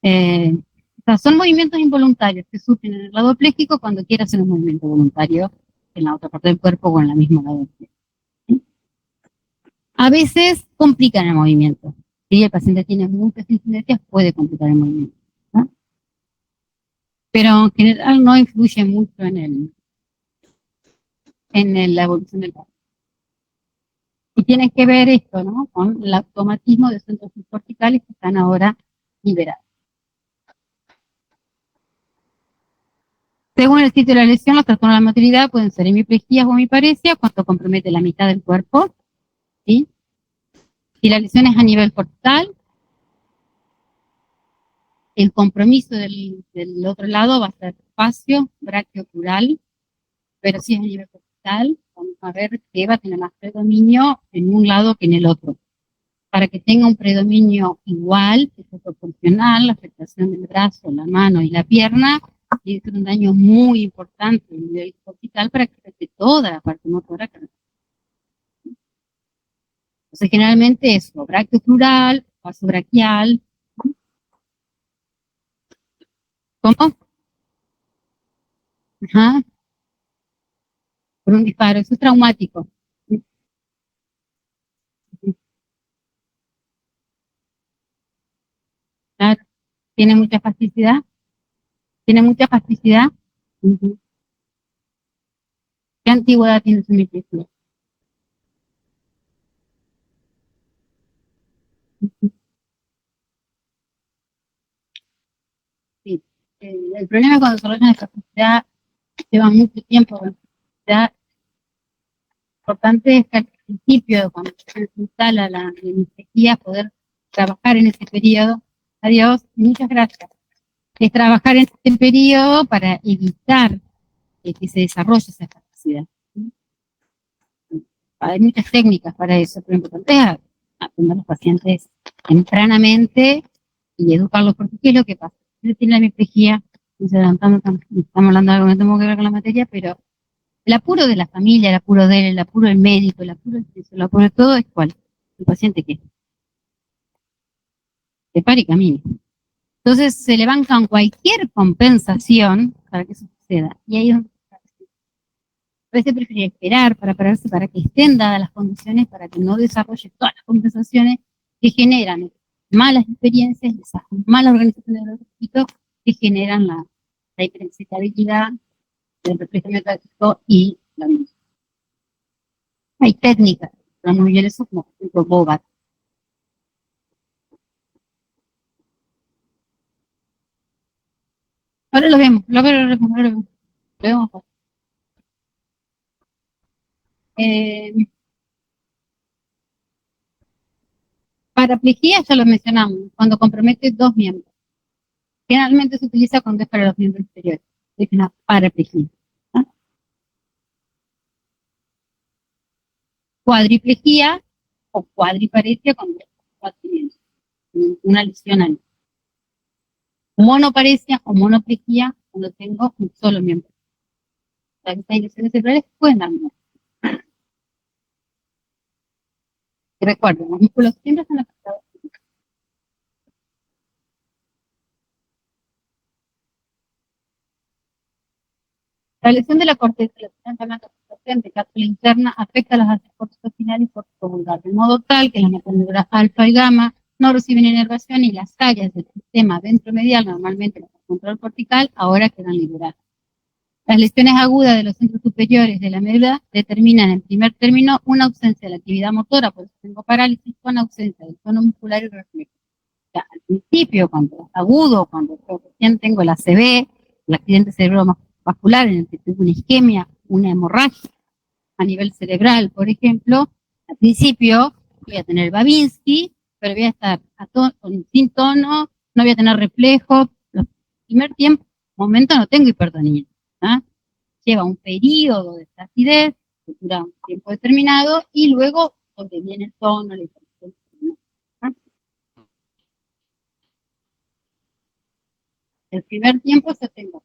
O sea, son movimientos involuntarios que surgen en el lado pléjico cuando quiere hacer un movimiento voluntario en la otra parte del cuerpo o en la misma lado. A veces complican el movimiento. Si el paciente tiene muchas incidencias, puede complicar el movimiento, ¿no? Pero en general no influye mucho en la evolución del paciente. Y tiene que ver esto, ¿no? Con el automatismo de centros subcorticales que están ahora liberados. Según el sitio de la lesión, los trastornos de la motilidad pueden ser hemiplejías o hemiparesia, cuando compromete la mitad del cuerpo, ¿sí? Si la lesión es a nivel cortical, el compromiso del otro lado va a ser espacio brachioclural, pero si es a nivel cortical, vamos a ver que va a tener más predominio en un lado que en el otro. Para que tenga un predominio igual, que es proporcional, la afectación del brazo, la mano y la pierna, tiene que ser un daño muy importante a nivel cortical para que afecte toda la parte motora. Entonces, generalmente es brachioclural, paso braquial. ¿Cómo? Ajá, por un disparo, eso es traumático. Claro. Tiene mucha plasticidad. Tiene mucha plasticidad. Uh-huh. ¿Qué antigüedad tiene su micrófono? Sí. El problema cuando se desarrollan esta plasticidad lleva mucho tiempo. Ya importante es que al principio, cuando se instala la anestesia, poder trabajar en ese periodo. Adiós, muchas gracias. Es trabajar en este periodo para evitar que se desarrolle esa capacidad. Hay muchas técnicas para eso, pero lo importante es atender a los pacientes tempranamente y educarlos, porque ¿qué es lo que pasa? Si tiene la hemiplegia, estamos hablando de algo que no tengo que ver con la materia, pero el apuro de la familia, el apuro de él, el apuro del médico, el apuro del el apuro de todo es ¿cuál? El paciente que pare y camine. Entonces se le bancan cualquier compensación para que eso suceda. Y ahí es donde a veces prefiere esperar para pararse, para que estén dadas las condiciones, para que no desarrolle todas las compensaciones que generan malas experiencias y esas malas organizaciones de los equipos que generan la hiperexcitabilidad del reflejamiento táctico y la misma. Hay técnicas, pero muy bien eso, como por ejemplo Bobat. Ahora lo vemos, lo vemos. Paraplegia ya lo mencionamos, cuando compromete dos miembros. Generalmente se utiliza cuando es para los miembros inferiores. Es una paraplegia. ¿Ah? Cuadriplegia o cuadriparesia cuando es cuatro miembros. Una lesión al monoparesia o monoplegia cuando tengo un solo miembro. Las lesiones cerebrales pueden dar muerte. Y recuerden, los músculos siempre están afectados. La lesión de la corteza, de cápsula interna, afecta a las arterias corticocinares y corticovulgar, de modo tal que las motoras alfa y gamma no reciben inervación y las áreas del sistema ventromedial, normalmente el control cortical, ahora quedan liberadas. Las lesiones agudas de los centros superiores de la médula determinan en primer término una ausencia de la actividad motora, por eso tengo parálisis, con ausencia del tono muscular y reflejo. O sea, al principio, cuando es agudo, cuando recién tengo el ACV, el accidente cerebrovascular en el que tengo una isquemia, una hemorragia a nivel cerebral, por ejemplo, al principio voy a tener Babinski, pero voy a estar sin tono, no voy a tener reflejo. El primer momento no tengo hipertonía. ¿Ah? Lleva un periodo de flacidez que dura un tiempo determinado y luego donde viene el tono, la hipertensión. ¿Ah? El primer tiempo yo tengo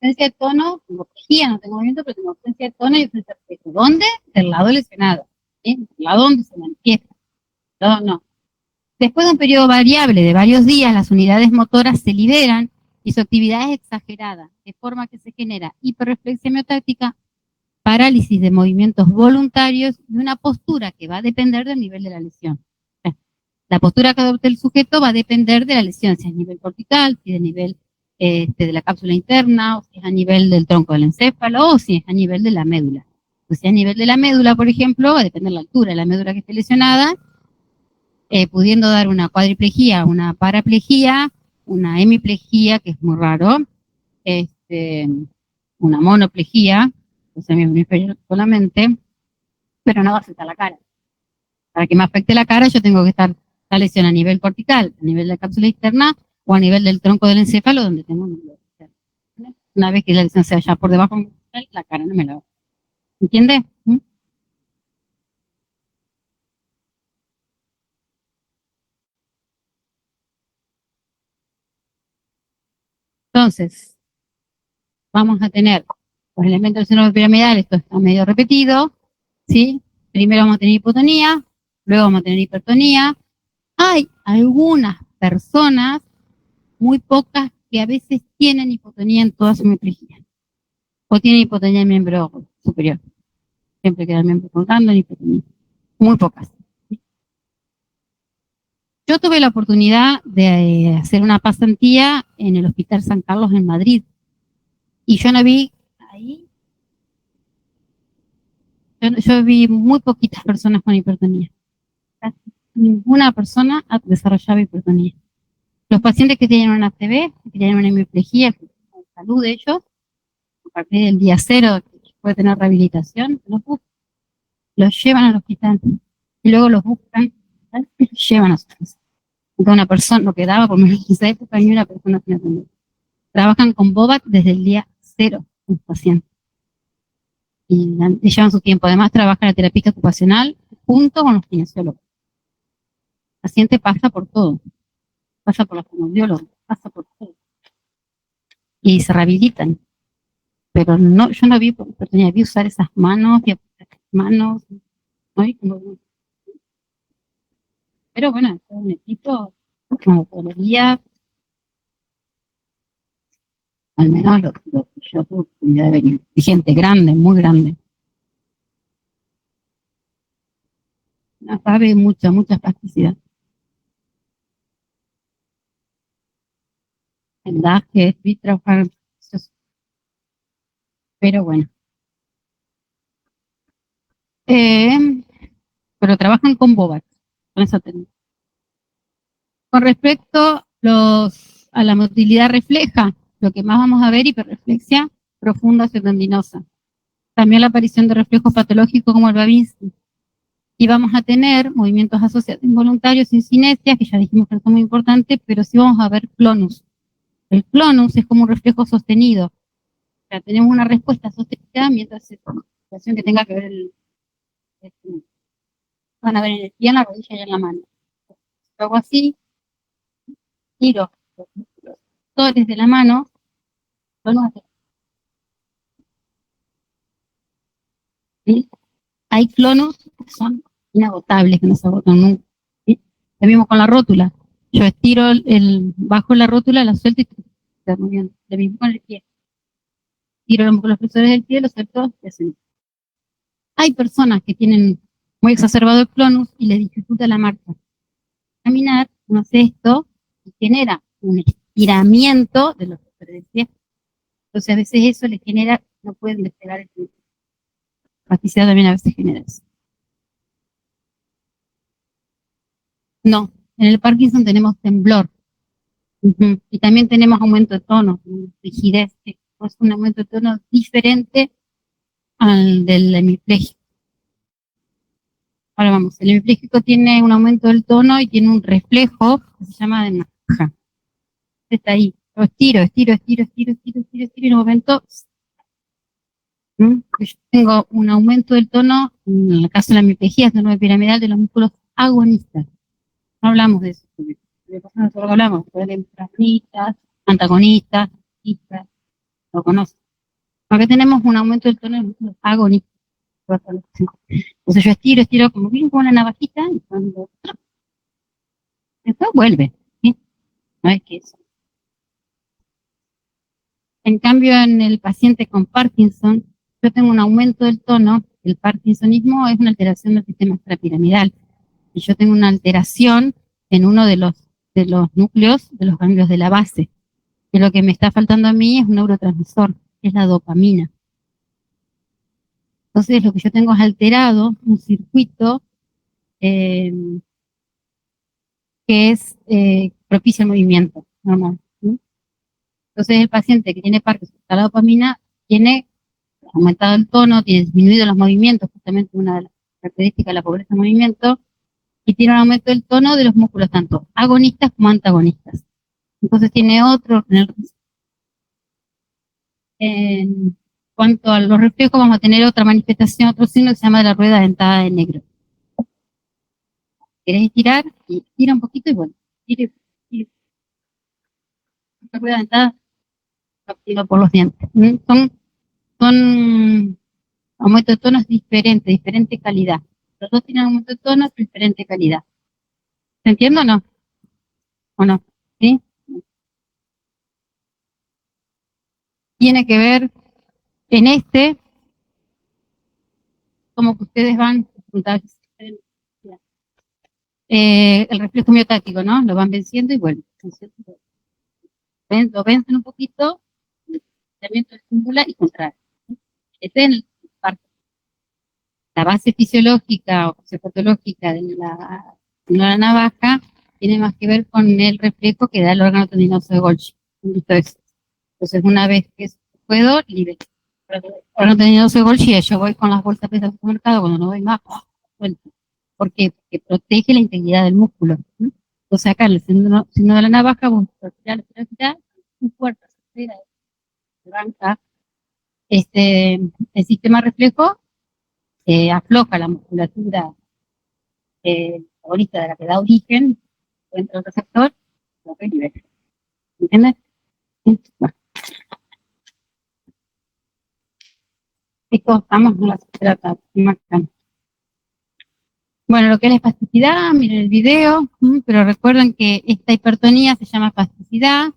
ausencia de tono, tengo plejía, no tengo movimiento, pero tengo ausencia de tono y ausencia de reflejo. ¿Dónde? Del lado lesionado, ¿sí? Del lado donde se manifiesta. No, no. Después de un periodo variable de varios días, las unidades motoras se liberan y su actividad es exagerada, de forma que se genera hiperreflexia miotáctica, parálisis de movimientos voluntarios y una postura que va a depender del nivel de la lesión. La postura que adopte el sujeto va a depender de la lesión, si es a nivel cortical, si es a nivel de la cápsula interna, o si es a nivel del tronco del encéfalo, o si es a nivel de la médula. Pues si es a nivel de la médula, por ejemplo, va a depender de la altura de la médula que esté lesionada, pudiendo dar una cuadriplegia, una paraplegia, una hemiplegia, que es muy raro, una monoplegia, o sea, miembro inferior solamente, pero no va a afectar la cara. Para que me afecte la cara, yo tengo que estar la lesión a nivel cortical, a nivel de la cápsula externa, o a nivel del tronco del encéfalo, donde tengo un nervio externo. Una vez que la lesión sea ya por debajo, la cara no me la va. ¿Entiende? ¿Mm? Entonces, vamos a tener los elementos del seno piramidal, esto está medio repetido, ¿sí? Primero vamos a tener hipotonía, luego vamos a tener hipertonía. Hay algunas personas, muy pocas, que a veces tienen hipotonía en toda su hemiplegia, o tienen hipotonía en miembro superior. Siempre queda el miembro colgando en hipotonía. Muy pocas. Yo tuve la oportunidad de hacer una pasantía en el Hospital San Carlos en Madrid, y yo no vi ahí, yo vi muy poquitas personas con hipertonía. Casi ninguna persona desarrollaba hipertonía. Los pacientes que tienen una ACV, que tienen una hemiplegia, que tienen salud de ellos, a partir del día cero, que puede tener rehabilitación, los llevan al hospital y luego los buscan y los llevan a su casa. Entonces una persona, lo que daba por menos en esa época, ni una persona sin atender. Trabajan con BOBAT desde el día cero, los pacientes. Y llevan su tiempo. Además trabajan la terapia ocupacional junto con los kinesiólogos. El paciente pasa por todo. Pasa por los fonoaudiólogos, pasa por todo. Y se rehabilitan. Pero no, yo no vi oportunidad, vi usar esas manos, vi apretar las manos, ¿no? Pero bueno, es un equipo, como todos los días, al menos lo que yo tuve oportunidad de ver, gente grande, muy grande. No sabe mucha plasticidad. Vendaje, vi trabajar, pero bueno. Pero trabajan con BOBAT, con esa técnica. Con respecto a la motilidad refleja, lo que más vamos a ver, hiperreflexia profunda tendinosa. También la aparición de reflejos patológicos como el Babinski. Y vamos a tener movimientos asociados involuntarios sin cinesias, que ya dijimos que son muy importantes, pero sí vamos a ver clonus. El clonus es como un reflejo sostenido. O sea, tenemos una respuesta sostenida mientras se toma una situación que tenga que ver van a ver en el pie, en la rodilla y en la mano. Lo hago así, tiro los músculos de la mano, ¿sí? Hay clonus que son inagotables, que no se agotan nunca. ¿Sí? Lo mismo con la rótula. Yo estiro bajo la rótula, la suelto y se va moviendo. Lo mismo con el pie. Tiro los músculos flexores del pie, los suelto y así. Hay personas que tienen muy exacerbado el clonus y les dificulta la marcha. Caminar, uno hace esto y genera un estiramiento de los flexores del pie. Entonces a veces eso les genera, no pueden despegar el pie. Plasticidad también a veces genera eso. No, en el Parkinson tenemos temblor. Y también tenemos aumento de tono, rigidez, es un aumento de tono diferente al del hemipléjico. Ahora vamos, el hemipléjico tiene un aumento del tono y tiene un reflejo que se llama de maja. Está ahí, yo estiro, y en un momento yo tengo un aumento del tono, en el caso de la hemiplejía, es el tono piramidal de los músculos agonistas. No hablamos de eso, nosotros hablamos de antagonistas, antagonistas, lo conocen. Acá tenemos un aumento del tono de los músculos agonistas. Entonces yo estiro como bien con una navajita y cuando Después vuelve, ¿sí? No es que eso. En cambio, en el paciente con Parkinson, yo tengo un aumento del tono. El parkinsonismo es una alteración del sistema extrapiramidal. Y yo tengo una alteración en uno de los núcleos de los ganglios de la base. Que lo que me está faltando a mí es un neurotransmisor, que es la dopamina. Entonces, lo que yo tengo es alterado un circuito que es propicio al movimiento normal, ¿sí? Entonces, el paciente que tiene Parkinson, la dopamina, tiene aumentado el tono, tiene disminuido los movimientos, justamente una de las características de la pobreza de movimiento, y tiene un aumento del tono de los músculos, tanto agonistas como antagonistas. Entonces tiene otro, en cuanto a los reflejos, vamos a tener otra manifestación, otro signo que se llama de la rueda dentada de negro. ¿Querés estirar? Y tira un poquito y bueno, tire. La rueda dentada captiva por los dientes. Son aumento de tono es diferente, diferente calidad. Los dos tienen aumento de tono, diferente calidad. ¿Se entiende o no? ¿O no? ¿Sí? Tiene que ver en como que ustedes van, el reflejo miotático, ¿no? Lo van venciendo y vuelven. Lo vencen un poquito, el pensamiento estimula y contrae. Este es la base fisiológica o fisiopatológica de la navaja tiene más que ver con el reflejo que da el órgano tendinoso de Golgi. Entonces, una vez que puedo, libero. El órgano tendinoso de Golgi, yo voy con las bolsas de supermercado, cuando no doy más, suelto. ¿Por qué? Porque protege la integridad del músculo. Entonces acá, en el signo de la navaja, vos tirar, un fuerte, se levanta el sistema reflejo, afloja la musculatura ahorita de la que da origen dentro del receptor, lo que libera. ¿Entiendes? Bueno, chicos, estamos en la trata. Bueno, lo que es la espasticidad, miren el video, pero recuerden que esta hipertonía se llama espasticidad,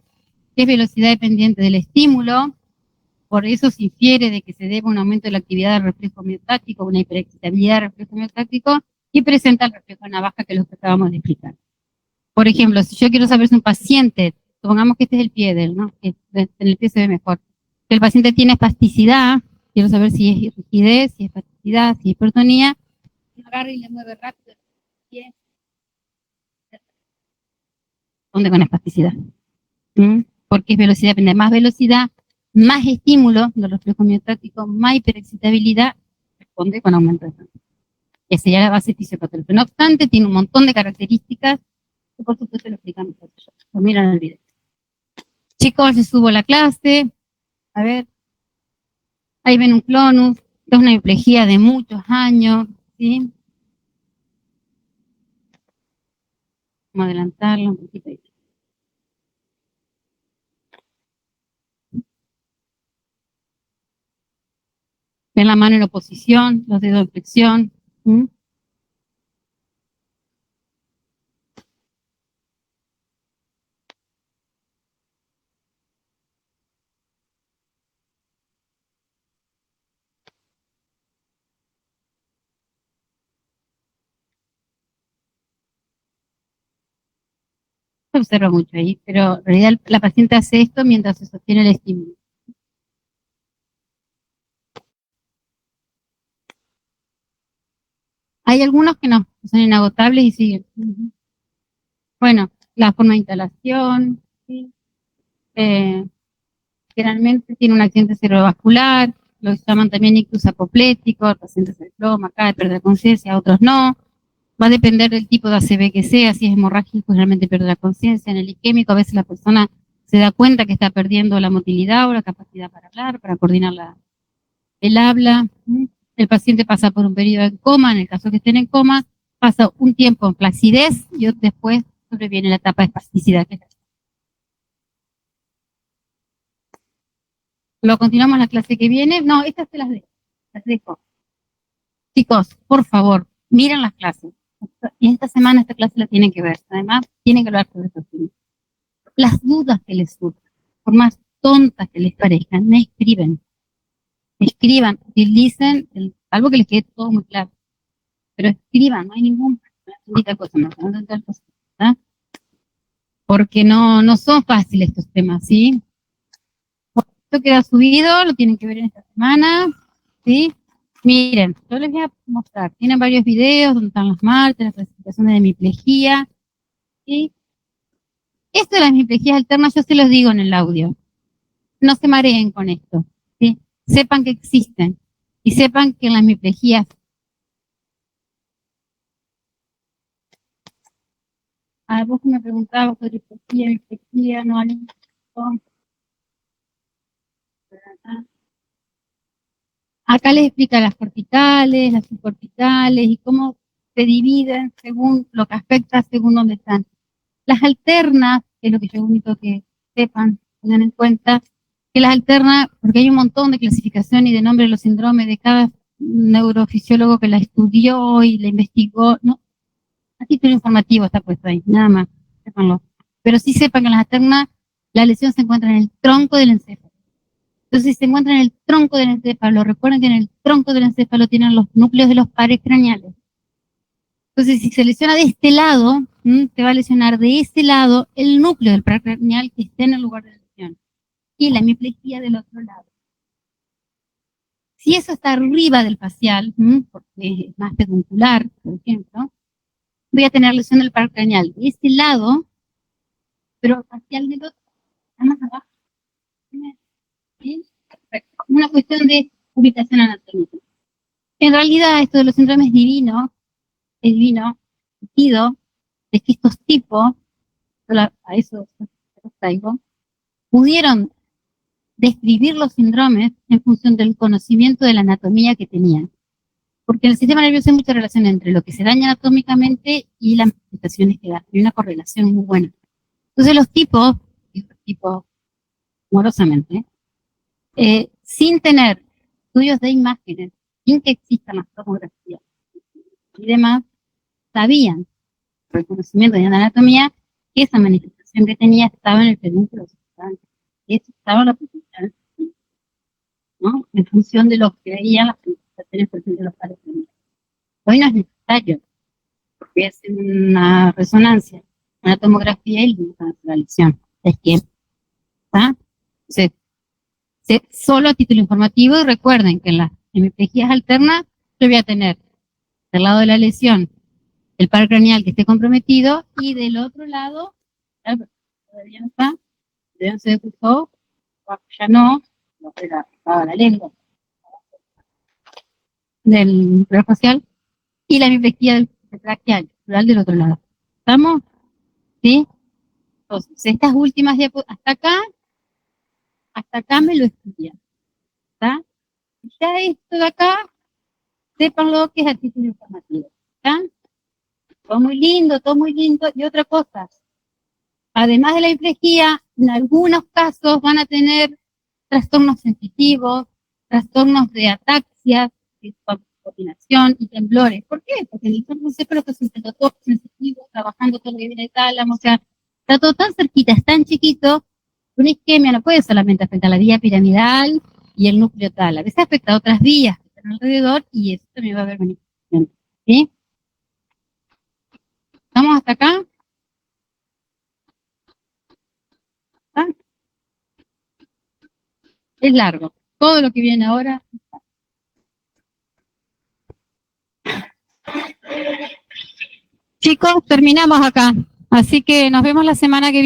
que es velocidad dependiente del estímulo, por eso se infiere de que se debe a un aumento de la actividad del reflejo miotáctico, una hiperexcitabilidad del reflejo miotáctico, y presenta el reflejo de navaja, que es lo que acabamos de explicar. Por ejemplo, si yo quiero saber si un paciente, supongamos que este es el pie de él, ¿no? Que en el pie se ve mejor. Si el paciente tiene espasticidad, quiero saber si es rigidez, si es espasticidad, si es hipertonía, agarra y le mueve rápido el pie. ¿Dónde con espasticidad? Porque es velocidad, depende de más velocidad, más estímulo del reflejo miotáctico, más hiperexcitabilidad, responde con aumento de tono. Esa sería la base fisiopatológica. No obstante, tiene un montón de características que por supuesto lo explicamos nosotros. Lo miran en el video. Chicos, les subo la clase. A ver. Ahí ven un clonus, que es una hemiplegia de muchos años, ¿sí? Vamos a adelantarlo un poquito. Ven la mano en oposición, los dedos en flexión. Se observa mucho ahí, pero en realidad la paciente hace esto mientras se sostiene el estímulo. Hay algunos que no, que son inagotables y siguen. Bueno, la forma de instalación, ¿sí? Generalmente tiene un accidente cerebrovascular, lo llaman también ictus apoplético, el paciente se desploma, cae, pierde la conciencia, otros no. Va a depender del tipo de ACV que sea, si es hemorrágico generalmente pierde la conciencia, en el isquémico a veces la persona se da cuenta que está perdiendo la motilidad o la capacidad para hablar, para coordinar el habla. El paciente pasa por un periodo de coma, en el caso que estén en coma, pasa un tiempo en flacidez y después sobreviene la etapa de espasticidad. Lo continuamos la clase que viene. No, estas se las dejo. Las dejo. Chicos, por favor, miren las clases. Y esta semana esta clase la tienen que ver. Además, tienen que hablar sobre estos temas. Las dudas que les surjan, por más tontas que les parezcan, me escriben. Escriban, utilicen, algo que les quede todo muy claro. Pero escriban, no hay ningún cosa más, ¿verdad? Porque no son fáciles estos temas, ¿sí? Esto queda subido, lo tienen que ver en esta semana, ¿sí? Miren, yo les voy a mostrar, tienen varios videos donde están las marchas, las presentaciones de hemiplegia, ¿sí? Esto de las hemiplegias alternas yo se los digo en el audio. No se mareen con esto, ¿sí? Sepan que existen y sepan que en las hemiplegias vos me preguntabas sobre hemiplegia, no hay. Acá les explica las corticales, las subcorticales y cómo se dividen según lo que afecta, según dónde están. Las alternas, que es lo que yo único que sepan, tengan en cuenta, que las alternas, porque hay un montón de clasificación y de nombre de los síndromes de cada neurofisiólogo que la estudió y la investigó, no, a título informativo está puesto ahí, nada más, sépanlo. Pero sí sepan que en las alternas la lesión se encuentra en el tronco del encéfalo. Entonces, si se encuentra en el tronco del encéfalo, recuerden que en el tronco del encéfalo tienen los núcleos de los pares craneales. Entonces, si se lesiona de este lado, se va a lesionar de ese lado el núcleo del par craneal que esté en el lugar de lesión. Y la hemiplegia del otro lado. Si eso está arriba del facial, porque es más peduncular, por ejemplo, voy a tener lesión del par craneal de este lado, pero facial del otro, más abajo. ¿Sí? Perfecto. Una cuestión de ubicación anatómica. En realidad, esto de los síndromes es divino, sentido, de que estos tipos, a eso los traigo, pudieron describir los síndromes en función del conocimiento de la anatomía que tenían. Porque en el sistema nervioso hay mucha relación entre lo que se daña anatómicamente y las manifestaciones que da. Hay una correlación muy buena. Entonces los tipos amorosamente, sin tener estudios de imágenes, sin que existan las tomografías y demás, sabían, por el conocimiento de la anatomía, que esa manifestación que tenía estaba en el pedúnculo, que eso estaba en la posición, ¿no? En función de lo que veían las manifestaciones presentes de los pares craneales. Hoy no es necesario, porque es una resonancia, una tomografía y la lesión. Es que, ¿está? Solo a título informativo, y recuerden que en las hemiplegias alternas yo voy a tener del lado de la lesión el par craneal que esté comprometido y del otro lado, todavía no está, ya se cruzó, ya no era la lengua del núcleo facial y la hemiplegia del braquial, plural del otro lado. ¿Estamos? ¿Sí? Entonces, estas últimas diapositivas, hasta acá me lo estudian. ¿Está? Ya esto de acá, sepan lo que es a título informativo. ¿Está? Todo muy lindo. Y otra cosa, además de la hemiplegia, en algunos casos van a tener trastornos sensitivos, trastornos de ataxia, coordinación y temblores. ¿Por qué? Porque el encéfalo que es un todo sensitivo, trabajando todo lo que viene del tálamo, o sea, está todo tan cerquita, es tan chiquito, una isquemia no puede solamente afectar la vía piramidal y el núcleo tal, a veces afecta a otras vías que están alrededor y eso también va a haber manifestaciones. ¿Sí? ¿Estamos hasta acá? ¿Ah? Es largo. Todo lo que viene ahora. Chicos, terminamos acá. Así que nos vemos la semana que viene.